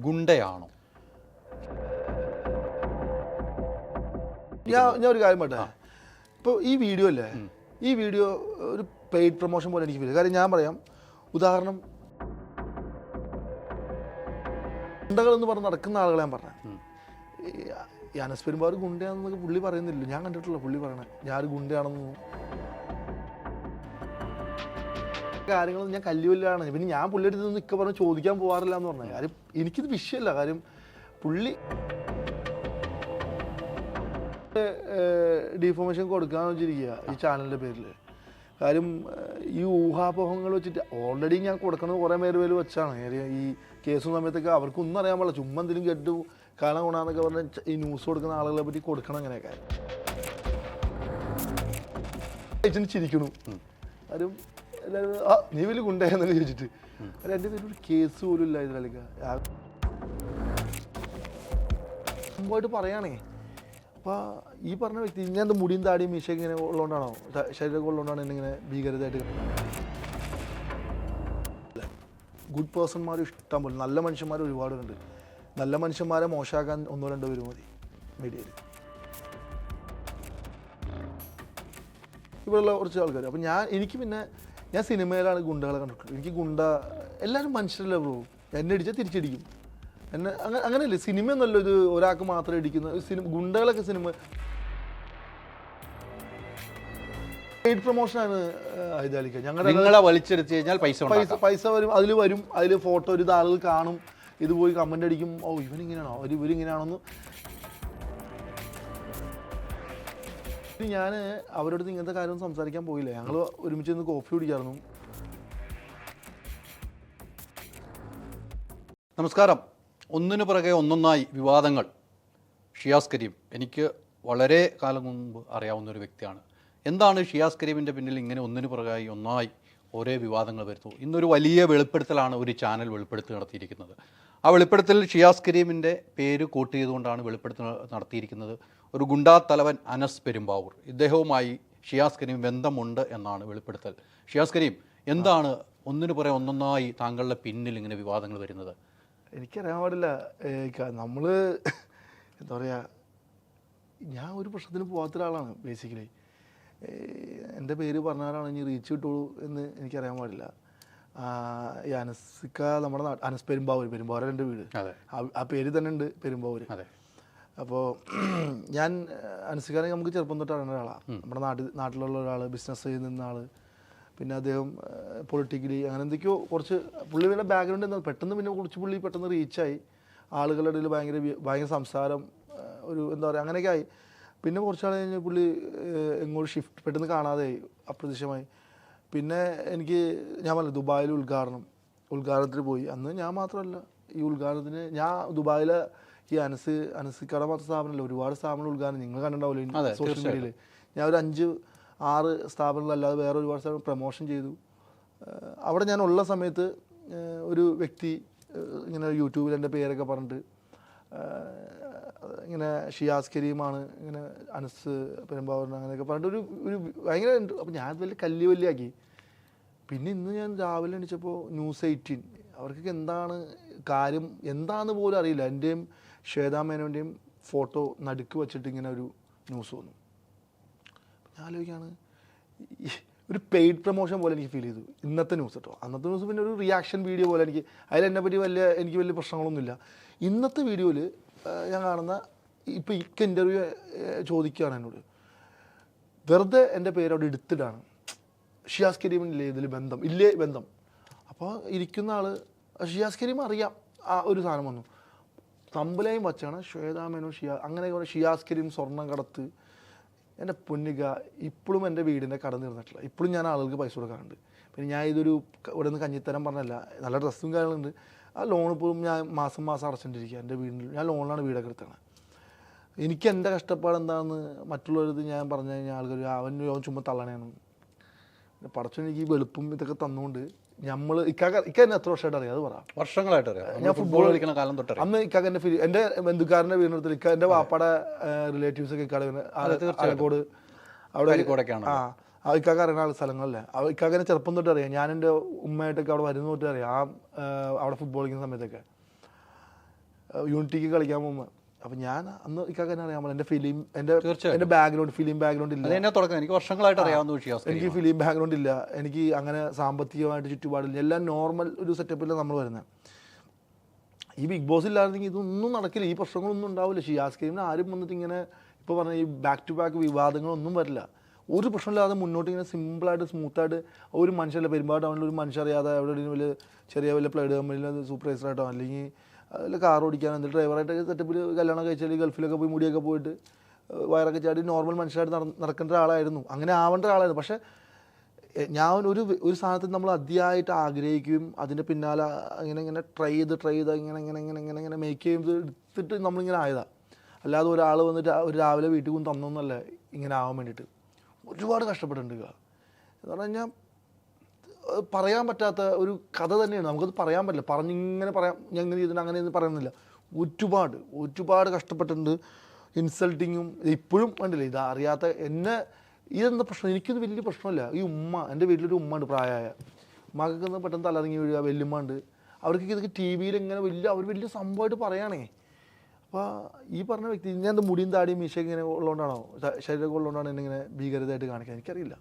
ഗുണ്ടയാണോ? ഞാൻ ഒരു കാര്യം പറയട്ടെ. ഇപ്പോൾ ഈ വീഡിയോ അല്ലേ, ഈ വീഡിയോ ഒരു പെയ്ഡ് പ്രൊമോഷൻ പോലെ എനിക്ക് ഫീൽ. കാര്യം ഞാൻ പറയാം, ഉദാഹരണം ഗുണ്ടകളെന്ന് പറഞ്ഞ് നടക്കുന്ന ആളുകളെ ഞാൻ പറഞ്ഞത്. ഈ അനസ് പെരുമ്പാവൂർ ഗുണ്ടയാണെന്നൊക്കെ പുള്ളി പറയുന്നില്ല, ഞാൻ കണ്ടിട്ടുള്ള പുള്ളി പറയണേ ഞാൻ ഒരു ഗുണ്ടയാണെന്ന്. കാര്യങ്ങളൊന്നും ഞാൻ കല്ലുവല്ലാണ്. പിന്നെ ഞാൻ പുള്ളിയുടെ അടുത്ത് നിന്ന് പറഞ്ഞ് ചോദിക്കാൻ പോകാറില്ല എന്ന് പറഞ്ഞത്. കാര്യം എനിക്കിത് വിഷയമല്ല. കാര്യം പുള്ളി ഡിഫോമേഷൻ കൊടുക്കാന്ന് വെച്ചിരിക്കുക ഈ ചാനലിൻ്റെ പേരിൽ. കാര്യം ഈ ഊഹാപോഹങ്ങൾ വെച്ചിട്ട് ഓൾറെഡി ഞാൻ കൊടുക്കുന്നത് കുറേ പേര് വെച്ചാണ്. ഈ കേസും സമയത്തൊക്കെ അവർക്കൊന്നും അറിയാൻ പാടില്ല. ചുമ്മാ എന്തെങ്കിലും കേട്ടു കാലം കൊണ്ടാന്നൊക്കെ പറഞ്ഞാൽ ഈ ന്യൂസ് കൊടുക്കുന്ന ആളുകളെ പറ്റി കൊടുക്കണം. അങ്ങനെയൊക്കെ ചിരിക്കണു. കാര്യം എല്ലാവരും നീ വലിയ ഗുണ്ടയെന്നൊക്കെ ചോദിച്ചിട്ട് എൻ്റെ പേര് കേസ് പോലും ഇല്ല ഇതിലേക്ക് മുമ്പായിട്ട് പറയുകയാണേ. അപ്പോൾ ഈ പറഞ്ഞ വ്യക്തി ഞാൻ എൻ്റെ മുടിയും താടിയും മീശയൊക്കെ ഇങ്ങനെ ഉള്ളതുകൊണ്ടാണോ, ശരീരമൊക്കെ ഉള്ളതുകൊണ്ടാണ് എന്നിങ്ങനെ ഭീകരതയായിട്ട് ഗുഡ് പേഴ്സൺമാർ ഇഷ്ടം പോലെ, നല്ല മനുഷ്യന്മാർ ഒരുപാടുണ്ട്. നല്ല മനുഷ്യന്മാരെ മോശമാക്കാൻ 1-2 പേര് മതി മീഡിയയിൽ. ഇവിടെയുള്ള കുറച്ച് ആൾക്കാർ. അപ്പം ഞാൻ സിനിമയിലാണ് ഗുണ്ടകളെ കണ്ടിട്ടുള്ളത്. എനിക്ക് എല്ലാവരും മനുഷ്യരല്ലേ ബ്രോ. എന്നെ അടിച്ചാൽ തിരിച്ചടിക്കും. അങ്ങനെയല്ലേ സിനിമയൊന്നുമല്ല ഇത് ഒരാൾക്ക് മാത്രം ഇടിക്കുന്ന ഗുണ്ടകളൊക്കെ സിനിമ പെയ്ഡ് പ്രൊമോഷനാണ്. ഹൈദരാലിക്ക ഞങ്ങളെ വലിച്ചെടുത്ത് കഴിഞ്ഞാൽ പൈസ വരും. അതിൽ ഫോട്ടോ ഒരു ആളുകൾ കാണും, ഇത് പോയി കമൻ്റ് അടിക്കും, ഓ ഇവനിങ്ങനെയാണോ ഇവരിങ്ങനെയാണോന്ന്. ഞാൻ അവരോട് ഇങ്ങനത്തെ കാര്യമൊന്നും സംസാരിക്കാൻ പോയില്ല. ഞങ്ങൾ ഒരുമിച്ച് നിന്ന് കോഫി കുടിക്കായിരുന്നു. നമസ്കാരം. ഒന്നിനു പുറകെ ഒന്നൊന്നായി വിവാദങ്ങൾ. ഷിയാസ് കരീം എനിക്ക് വളരെ കാലം മുമ്പ് അറിയാവുന്ന ഒരു വ്യക്തിയാണ്. എന്താണ് ഷിയാസ് കരീമിൻ്റെ പിന്നിൽ ഇങ്ങനെ ഒന്നിനു പുറകായി ഒന്നായി ഓരോ വിവാദങ്ങൾ വരുന്നു? ഇന്നൊരു വലിയ വെളിപ്പെടുത്തലാണ് ഒരു ചാനൽ വെളിപ്പെടുത്തി നടത്തിയിരിക്കുന്നത്. ആ വെളിപ്പെടുത്തൽ ഷിയാസ് കരീമിൻ്റെ പേര് കോട്ട് ചെയ്തുകൊണ്ടാണ് വെളിപ്പെടുത്തൽ നടത്തിയിരിക്കുന്നത്. ഒരു ഗുണ്ടാ തലവൻ അനസ് പെരുമ്പാവൂർ, ഇദ്ദേഹവുമായി ഷിയാസ് കരീം ബന്ധമുണ്ട് എന്നാണ് വെളിപ്പെടുത്തൽ. ഷിയാസ് കരീം, എന്താണ് ഒന്നിനു പുറകെ ഒന്നൊന്നായി താങ്കളുടെ പിന്നിൽ ഇങ്ങനെ വിവാദങ്ങൾ വരുന്നത്? എനിക്കറിയാൻ പാടില്ല. നമ്മൾ എന്താ പറയുക, ഞാൻ ഒരു പ്രശ്നത്തിന് പോകാത്ത ഒരാളാണ് ബേസിക്കലി. എൻ്റെ പേര് പറഞ്ഞാലാണ് ഇനി റീച്ച് കിട്ടുള്ളൂ എന്ന് എനിക്കറിയാൻ പാടില്ല. ഈ അനസിക്ക നമ്മുടെ അനസ് പെരുമ്പാവൂർ എൻ്റെ വീട്. ആ പേര് തന്നെ ഉണ്ട് പെരുമ്പാവൂർ. അപ്പോൾ ഞാൻ അനസിക്കാനെ നമുക്ക് ചെറുപ്പം തൊട്ട് അറിയുന്ന ഒരാളാണ്. നമ്മുടെ നാട്ടിലുള്ള ഒരാൾ, ബിസിനസ് ചെയ്യുന്ന ആൾ. പിന്നെ അദ്ദേഹം പൊളിറ്റിക്കലി അങ്ങനെ എന്തൊക്കെയോ കുറച്ച് പുള്ളിയുടെ ബാക്ക്ഗ്രൗണ്ട് എന്താ പെട്ടെന്ന് പിന്നെ കുറച്ച് പുള്ളി പെട്ടെന്ന് റീച്ചായി. ആളുകളുടെ ഇടയിൽ ഭയങ്കര സംസാരം, ഒരു എന്താ പറയുക അങ്ങനെയൊക്കെ ആയി. പിന്നെ കുറച്ചാൾ കഴിഞ്ഞ് പുള്ളി എങ്ങോട്ട് ഷിഫ്റ്റ് പെട്ടെന്ന് കാണാതെയായി, അപ്രത്യക്ഷമായി. പിന്നെ ഞാൻ പറഞ്ഞു ദുബായിൽ ഉദ്ഘാടനത്തിന് പോയി. അന്ന് ഞാൻ മാത്രമല്ല, ഈ ഉദ്ഘാടനത്തിന് ഞാൻ ദുബായിലെ ഈ അനസിക്കട മാത്രം സ്ഥാപനമല്ല, ഒരുപാട് സ്ഥാപനങ്ങൾ ഉദ്ഘാടനം നിങ്ങൾ കണ്ടിട്ടുണ്ടാവില്ല സോഷ്യൽ മീഡിയയിൽ. ഞാൻ ഒരു 5-6 സ്ഥാപനങ്ങളല്ലാതെ വേറെ ഒരുപാട് സ്ഥാപനം പ്രൊമോഷൻ ചെയ്തു. അവിടെ ഞാൻ ഉള്ള സമയത്ത് ഒരു വ്യക്തി ഇങ്ങനെ യൂട്യൂബിൽ എൻ്റെ പേരൊക്കെ പറഞ്ഞിട്ട് ഇങ്ങനെ ഷിയാസ് കരീമാണ് ഇങ്ങനെ അനസ് പെരുമ്പാവൂരിന് അങ്ങനെയൊക്കെ പറഞ്ഞിട്ട് ഒരു ഭയങ്കര. അപ്പോൾ ഞാൻ വലിയ കല്ലുവല്ലിയാക്കി. പിന്നെ ഇന്ന് ഞാൻ രാവിലെ എണീച്ചപ്പോൾ ന്യൂസ് 18 അവർക്കൊക്കെ എന്താണ് കാര്യം എന്താണെന്ന് പോലും അറിയില്ല. എൻ്റെയും ശ്വേതാ മേനോൻ്റെയും ഫോട്ടോ നടുക്ക് വെച്ചിട്ട് ഇങ്ങനെ ഒരു ന്യൂസ് വന്നു. ഞാൻ ആലോചിക്കുകയാണ്, ഒരു പെയ്ഡ് പ്രൊമോഷൻ പോലെ എനിക്ക് ഫീൽ ചെയ്തു ഇന്നത്തെ ന്യൂസ് കേട്ടോ. അന്നത്തെ ന്യൂസ് പിന്നെ ഒരു റിയാക്ഷൻ വീഡിയോ പോലെ അതിലെന്നെപ്പറ്റി എനിക്ക് വലിയ പ്രശ്നങ്ങളൊന്നുമില്ല. ഇന്നത്തെ വീഡിയോയിൽ ഞാൻ കാണുന്ന ഇപ്പോൾ ഇൻ്റർവ്യൂ ചോദിക്കുകയാണ് എന്നോട്, വെറുതെ എൻ്റെ പേര് അവിടെ എടുത്തിട്ടാണ് ഷിയാസ് കരീമിനില്ലേ ഇതിൽ ബന്ധം. അപ്പോൾ ഇരിക്കുന്ന ആൾ ഷിയാസ് കരീം അറിയാം. ആ ഒരു സാധനം വന്നു, തമ്പലയും വച്ചാണ് ശ്വേതാ മേനോൻ അങ്ങനെ ഷിയാസ് കരീം സ്വർണ്ണം കടത്ത്. എൻ്റെ പൊന്നിക ഇപ്പോഴും എൻ്റെ വീടിൻ്റെ കട തീർന്നിട്ടില്ല. ഇപ്പോഴും ഞാൻ ആളുകൾക്ക് പൈസ കൊടുക്കാറുണ്ട്. പിന്നെ ഞാൻ ഇവിടെ നിന്ന് കഞ്ഞിത്തരം പറഞ്ഞല്ല, നല്ല ഡ്രസ്സും കാര്യങ്ങളുണ്ട്. ആ ലോൺ ഇപ്പോഴും ഞാൻ മാസം അടച്ചിട്ടിരിക്കുക. എൻ്റെ വീടിൽ ഞാൻ ലോണിലാണ് വീടൊക്കെ എടുത്തത്. എനിക്ക് എൻ്റെ കഷ്ടപ്പാട് എന്താണെന്ന് മറ്റുള്ളവരത് ഞാൻ പറഞ്ഞു കഴിഞ്ഞാൽ ആൾക്കാർ അവൻ ചുമ്മാ തള്ളണേണ്. പടച്ചോൻ എനിക്ക് ഈ വെളുപ്പും ഇതൊക്കെ തന്നുകൊണ്ട് ഇക്കാന്നെ എത്ര വർഷമായിട്ട് അറിയാം? അത് പറയാം. വർഷങ്ങളായിട്ട് അറിയാം. ഞാൻ ഫുട്ബോൾ കളിക്കുന്ന കാലം തൊട്ട് അന്ന് ഇക്കാക്കൻ്റെ എൻ്റെ ബന്ധുക്കാരൻ്റെ വീടിനടുത്ത് എൻ്റെ വാപ്പയുടെ റിലേറ്റീവ്സൊക്കെ ആലക്കോട് അവിടെ ഇക്കാക്ക അറിയുന്ന സ്ഥലങ്ങളല്ലേ. ഇക്കാക്കനെ ചെറുപ്പം തൊട്ട് അറിയാം. ഞാൻ എൻ്റെ ഉമ്മയായിട്ടൊക്കെ അവിടെ വരുന്ന തൊട്ട് അറിയാം. അവിടെ ഫുട്ബോൾ കളിക്കുന്ന സമയത്തൊക്കെ യൂണിറ്റിക്ക് കളിക്കാൻ പോകുമ്പോൾ. അപ്പം ഞാൻ അന്ന് ഇക്കാക്ക് തന്നെ അറിയാൻ എൻ്റെ ഫിലിം തീർച്ചയായും. എൻ്റെ ബാക്ക്ഗ്രൗണ്ട് ഫിലിം ബാക്ക്ഗ്രൗണ്ട് ഇല്ല. അത് എന്നെ തുടക്കം എനിക്ക് വർഷങ്ങളായിട്ട് അറിയാവുന്ന ഷിയാസ് എനിക്ക് ഫിലിം ബാക്ക്ഗ്രൗണ്ട് ഇല്ല, എനിക്ക് അങ്ങനെ സാമ്പത്തികമായിട്ട് ചുറ്റുപാടില്ല, എല്ലാം നോർമൽ ഒരു സെറ്റപ്പിലാണ് നമ്മൾ വരുന്നത്. ഈ ബിഗ് ബോസ് ഇല്ലായിരുന്നെങ്കിൽ ഇതൊന്നും നടക്കില്ല, ഈ പ്രശ്നങ്ങളൊന്നും ഉണ്ടാവില്ല. ഷിയാസ് കരീമിന് ആരും വന്നിട്ട് ഇങ്ങനെ ഇപ്പോൾ പറഞ്ഞ ഈ ബാക്ക് ടു ബാക്ക് വിവാദങ്ങളൊന്നും വരില്ല. ഒരു പ്രശ്നമില്ലാതെ മുന്നോട്ട് ഇങ്ങനെ സിമ്പിളായിട്ട് സ്മൂത്തായിട്ട് ഒരു മനുഷ്യല്ല പെരുമ്പാട് ടൗണിൽ ഒരു മനുഷ്യറിയാതെ അവിടെ വലിയ ചെറിയ വലിയ പ്ലേഡ് കമ്പനിയിൽ സൂപ്പർവൈസറായിട്ടോ അല്ലെങ്കിൽ അതിൽ കാർ ഓടിക്കാൻ എന്തെങ്കിലും ഡ്രൈവറായിട്ടൊക്കെ സെറ്റപ്പിൽ കല്യാണം കഴിച്ചാൽ ഗൾഫിലൊക്കെ പോയി മുടിയൊക്കെ പോയിട്ട് വയറൊക്കെ ചാടി നോർമൽ മനുഷ്യരായിട്ട് നടക്കേണ്ട ഒരാളായിരുന്നു, അങ്ങനെ ആവേണ്ട ഒരാളായിരുന്നു. പക്ഷേ ഞാൻ ഒരു സാധനത്തിൽ നമ്മൾ അതിയായിട്ട് ആഗ്രഹിക്കുകയും അതിൻ്റെ പിന്നാലെ ഇങ്ങനെ ട്രൈ ചെയ്ത് ഇങ്ങനെ മേക്ക് ചെയ്ത് എടുത്തിട്ട് നമ്മളിങ്ങനെ ആയതാണ്. അല്ലാതെ ഒരാൾ വന്നിട്ട് ഒരു രാവിലെ വീട്ടിൽ കൊണ്ട് തന്നൊന്നല്ല ഇങ്ങനെ ആവാൻ വേണ്ടിയിട്ട്. ഒരുപാട് കഷ്ടപ്പെട്ടിട്ടുണ്ട് എന്ന് പറഞ്ഞു കഴിഞ്ഞാൽ പറയാൻ പറ്റാത്ത ഒരു കഥ തന്നെയാണ്. നമുക്കത് പറയാൻ പറ്റില്ല, പറഞ്ഞിങ്ങനെ പറയാം ഞാൻ ഇങ്ങനെ ചെയ്തിട്ട് അങ്ങനെ പറയുന്നില്ല. ഒരുപാട് കഷ്ടപ്പെട്ടിട്ടുണ്ട്. ഇൻസൾട്ടിങ്ങും ഇപ്പോഴും കണ്ടില്ലേ, ഇത് അറിയാത്ത എന്നെ ഇതെന്താ പ്രശ്നം, എനിക്കിത് വലിയ പ്രശ്നമില്ല. ഈ ഉമ്മ, എൻ്റെ വീട്ടിലൊരു ഉമ്മ ഉണ്ട്, പ്രായമായ ഉമ്മക്കൊന്ന് പെട്ടെന്ന് തലറങ്ങി വീഴുക, വല്യമ്മ ഉണ്ട്, അവർക്ക് ഇതൊക്കെ ടി വിയിൽ ഇങ്ങനെ അവർ വലിയ സംഭവമായിട്ട് പറയുകയാണേ. അപ്പോൾ ഈ പറഞ്ഞ വ്യക്തി ഞാൻ എൻ്റെ മുടിയും താടിയും മീശയൊക്കെ ഇങ്ങനെ ഉള്ളതുകൊണ്ടാണോ, ശരീരമൊക്കെ ഉള്ളതുകൊണ്ടാണ് എന്നെ ഇങ്ങനെ ഭീകരതയായിട്ട് കാണിക്കാൻ, എനിക്കറിയില്ല.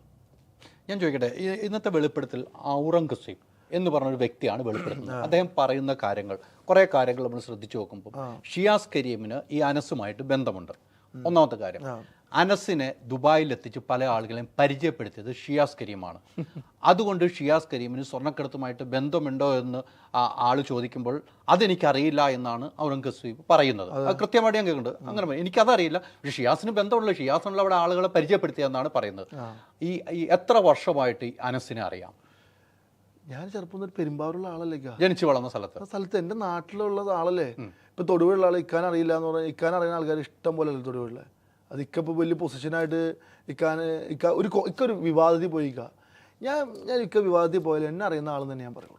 ഞാൻ ചോദിക്കട്ടെ, ഇന്നത്തെ വെളിപ്പെടുത്തൽ ഔറംഗസീബ് എന്ന് പറഞ്ഞൊരു വ്യക്തിയാണ് വെളിപ്പെടുത്തുന്നത്. അദ്ദേഹം പറയുന്ന കാര്യങ്ങൾ, കുറേ കാര്യങ്ങൾ നമ്മൾ ശ്രദ്ധിച്ചു നോക്കുമ്പോൾ ഷിയാസ് കരീമിന് ഈ അനസുമായിട്ട് ബന്ധമുണ്ട്. ഒന്നാമത്തെ കാര്യം, അനസിനെ ദുബായിലെത്തിച്ച് പല ആളുകളെയും പരിചയപ്പെടുത്തിയത് ഷിയാസ് കരീമാണ്. അതുകൊണ്ട് ഷിയാസ് കരീമിന് സ്വർണ്ണക്കടത്തുമായിട്ട് ബന്ധമുണ്ടോ എന്ന് ആൾ ചോദിക്കുമ്പോൾ അതെനിക്കറിയില്ല എന്നാണ് ഔറംഗസീബ് പറയുന്നത്. അത് കൃത്യമായിട്ട് ഞാൻ കേൾക്കുന്നുണ്ട്. അങ്ങനെ എനിക്കതറിയില്ല, പക്ഷേ ഷിയാസിന് ബന്ധമുള്ള ഷിയാസിനുള്ള അവിടെ ആളുകളെ പരിചയപ്പെടുത്തിയെന്നാണ് പറയുന്നത്. ഈ എത്ര വർഷമായിട്ട് ഈ അനസിനെ അറിയാം? ഞാൻ ചെറുപ്പം ഒരു പെരുമ്പാവൂരുള്ള ആളല്ലേക്കാ, ജനിച്ചു വളർന്ന സ്ഥലത്ത് എൻ്റെ നാട്ടിലുള്ള ആളല്ലേ. ഇപ്പം തൊടുപുഴയുള്ള ആൾ ഇക്കാൻ അറിയില്ല എന്ന് പറഞ്ഞാൽ ഇക്കാൻ അറിയുന്ന ആൾക്കാർ ഇഷ്ടം പോലെ അല്ലേ തൊടുപുഴ. അത് ഇക്കപ്പോൾ വലിയ പൊസിഷനായിട്ട് ഒരു വിവാദത്തിൽ പോയിക്ക. ഞാൻ വിവാദത്തിൽ പോയാലും എന്നെ അറിയുന്ന ആളെന്ന് തന്നെ ഞാൻ പറയുള്ളൂ.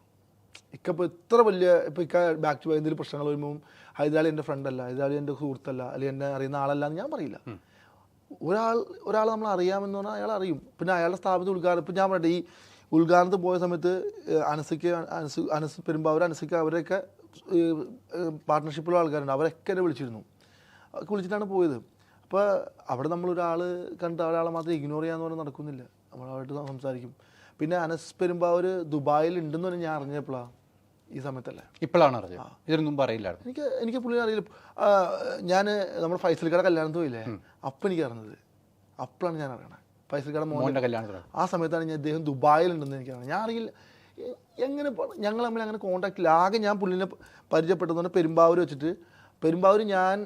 ഇക്കപ്പോൾ ഇത്ര വലിയ ഇപ്പോൾ ബാക്ക് ടു എന്തെങ്കിലും പ്രശ്നങ്ങൾ വരുമ്പോൾ ഹൈദരാലി എൻ്റെ ഫ്രണ്ടല്ല, ഹൈദരാലി എൻ്റെ സുഹൃത്തല്ല, അല്ലെങ്കിൽ എന്നെ അറിയുന്ന ആളല്ല എന്ന് ഞാൻ പറയില്ല. ഒരാൾ നമ്മൾ അറിയാമെന്ന് പറഞ്ഞാൽ അയാൾ അറിയും. പിന്നെ അയാളുടെ സ്ഥാപനത്തിൽ ഉദ്ഘാടനം, ഇപ്പം ഞാൻ പറയട്ടെ, ഈ ഉദ്ഘാടനത്തിൽ പോയ സമയത്ത് അനസ് പെരുമ്പാവൂർ അനസിക്ക് അവരൊക്കെ പാർട്ട്ണർഷിപ്പുള്ള ആൾക്കാരുണ്ട്, അവരൊക്കെ എന്നെ വിളിച്ചിട്ടാണ് പോയത്. അപ്പോൾ അവിടെ നമ്മളൊരാൾ കണ്ട് ഒരാളെ മാത്രം ഇഗ്നോർ ചെയ്യാന്ന് പറഞ്ഞാൽ നടക്കുന്നില്ല, നമ്മളായിട്ട് സംസാരിക്കും. പിന്നെ അനസ് പെരുമ്പാവൂർ ദുബായിൽ ഉണ്ടെന്ന് പറഞ്ഞാൽ ഞാൻ അറിഞ്ഞപ്പോഴാണ് ഈ സമയത്തല്ലേ, ഇപ്പോഴാണ് അറിഞ്ഞത്, ഇതിനു മുമ്പ് അറിയില്ലായിരുന്നു. എനിക്ക് പുള്ളിനെ അറിയില്ല. ഞാൻ നമ്മൾ ഫൈസൽക്കാരുടെ കല്യാണത്തിന് പോയില്ലേ, അപ്പം എനിക്ക് അറിഞ്ഞത്, അപ്പോഴാണ് ഞാൻ അറിയണത് ഫൈസൽക്കാരുടെ മോൻ്റെ കല്യാണത്തിന്. ആ സമയത്താണ് ഞാൻ അദ്ദേഹം ദുബായിലുണ്ടെന്ന് എനിക്കറിയാം. ഞാൻ അറിയില്ല, എങ്ങനെ ഞങ്ങൾ തമ്മിൽ അങ്ങനെ കോൺടാക്ട് ഇല്ല. ആകെ ഞാൻ പുള്ളിനെ പരിചയപ്പെട്ടതെന്ന് പെരുമ്പാവൂർ വെച്ചിട്ട്. പെരുമ്പാവൂർ ഞാൻ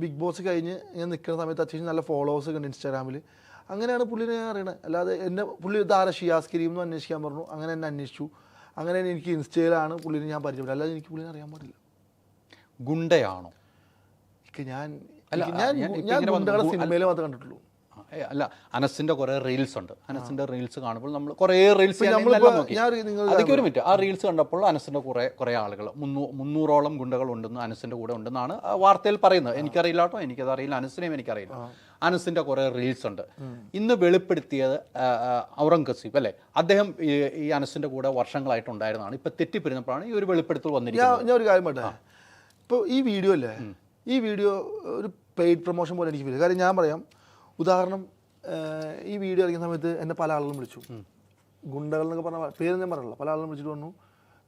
ബിഗ് ബോസ് കഴിഞ്ഞ് ഞാൻ നിൽക്കുന്ന സമയത്ത് അത്യാവശ്യം നല്ല ഫോളോവേഴ്സ് ഒക്കെ ഉണ്ട് ഇൻസ്റ്റാഗ്രാമിൽ. അങ്ങനെയാണ് പുള്ളിനെ ഞാൻ അറിയണത്. അല്ലാതെ എന്നെ പുള്ളി ഇതാരാ ഷിയാസ് കരീം എന്ന് അന്വേഷിക്കാൻ പറഞ്ഞു, അങ്ങനെ എന്നെ അന്വേഷിച്ചു. അങ്ങനെ എനിക്ക് ഇൻസ്റ്റയിലാണ് പുള്ളിനെ ഞാൻ പരിചയപ്പെട്ടത്, അല്ലാതെ എനിക്ക് പുള്ളിനെ അറിയാൻ പാടില്ല. ഗുണ്ടയാണോ? ഞാൻ ഗുണ്ടകളെ സിനിമയിൽ മാത്രമേ കണ്ടിട്ടുള്ളൂ. അല്ല, അനസിന്റെ കുറെ റീൽസ് ഉണ്ട്. അനസിന്റെ റീൽസ് കാണുമ്പോൾ നമ്മൾ കുറെ റീൽസ് അതൊക്കെ ഒരു മിനിറ്റ്. ആ റീൽസ് കണ്ടപ്പോൾ അനസിന്റെ കുറെ ആളുകൾ 300ഓളം ഗുണ്ടകൾ ഉണ്ടെന്ന് അനസിന്റെ കൂടെ ഉണ്ടെന്നാണ് വാർത്തയിൽ പറയുന്നത്. എനിക്കറിയില്ല കേട്ടോ, എനിക്കതറിയില്ല, അനസിനെയും എനിക്കറിയില്ല. അനസിന്റെ കുറെ റീൽസ് ഉണ്ട്. ഇന്ന് വെളിപ്പെടുത്തിയത് ഔറംഗസീബ് അല്ലേ, അദ്ദേഹം ഈ അനസിന്റെ കൂടെ വർഷങ്ങളായിട്ടുണ്ടായിരുന്നതാണ്. ഇപ്പൊ തെറ്റിപ്പിരുന്നപ്പോഴാണ് ഈ ഒരു വെളിപ്പെടുത്തൽ വന്നിരിക്കുന്നത്. ഞാൻ ഒരു കാര്യം പറയട്ടെ, ഇപ്പോൾ ഈ വീഡിയോ അല്ലേ, ഈ വീഡിയോ ഒരു പെയ്ഡ് പ്രൊമോഷൻ പോലെ എനിക്ക് ഫീൽ. കാര്യം ഞാൻ പറയാം, ഉദാഹരണം, ഈ വീഡിയോ ഇറങ്ങിയ സമയത്ത് എന്നെ പല ആളുകളും വിളിച്ചു, ഗുണ്ടകൾ എന്നൊക്കെ പറഞ്ഞ പേര് ഞാൻ പറയില്ല, പല ആളുകളും വിളിച്ചിട്ട് പറഞ്ഞു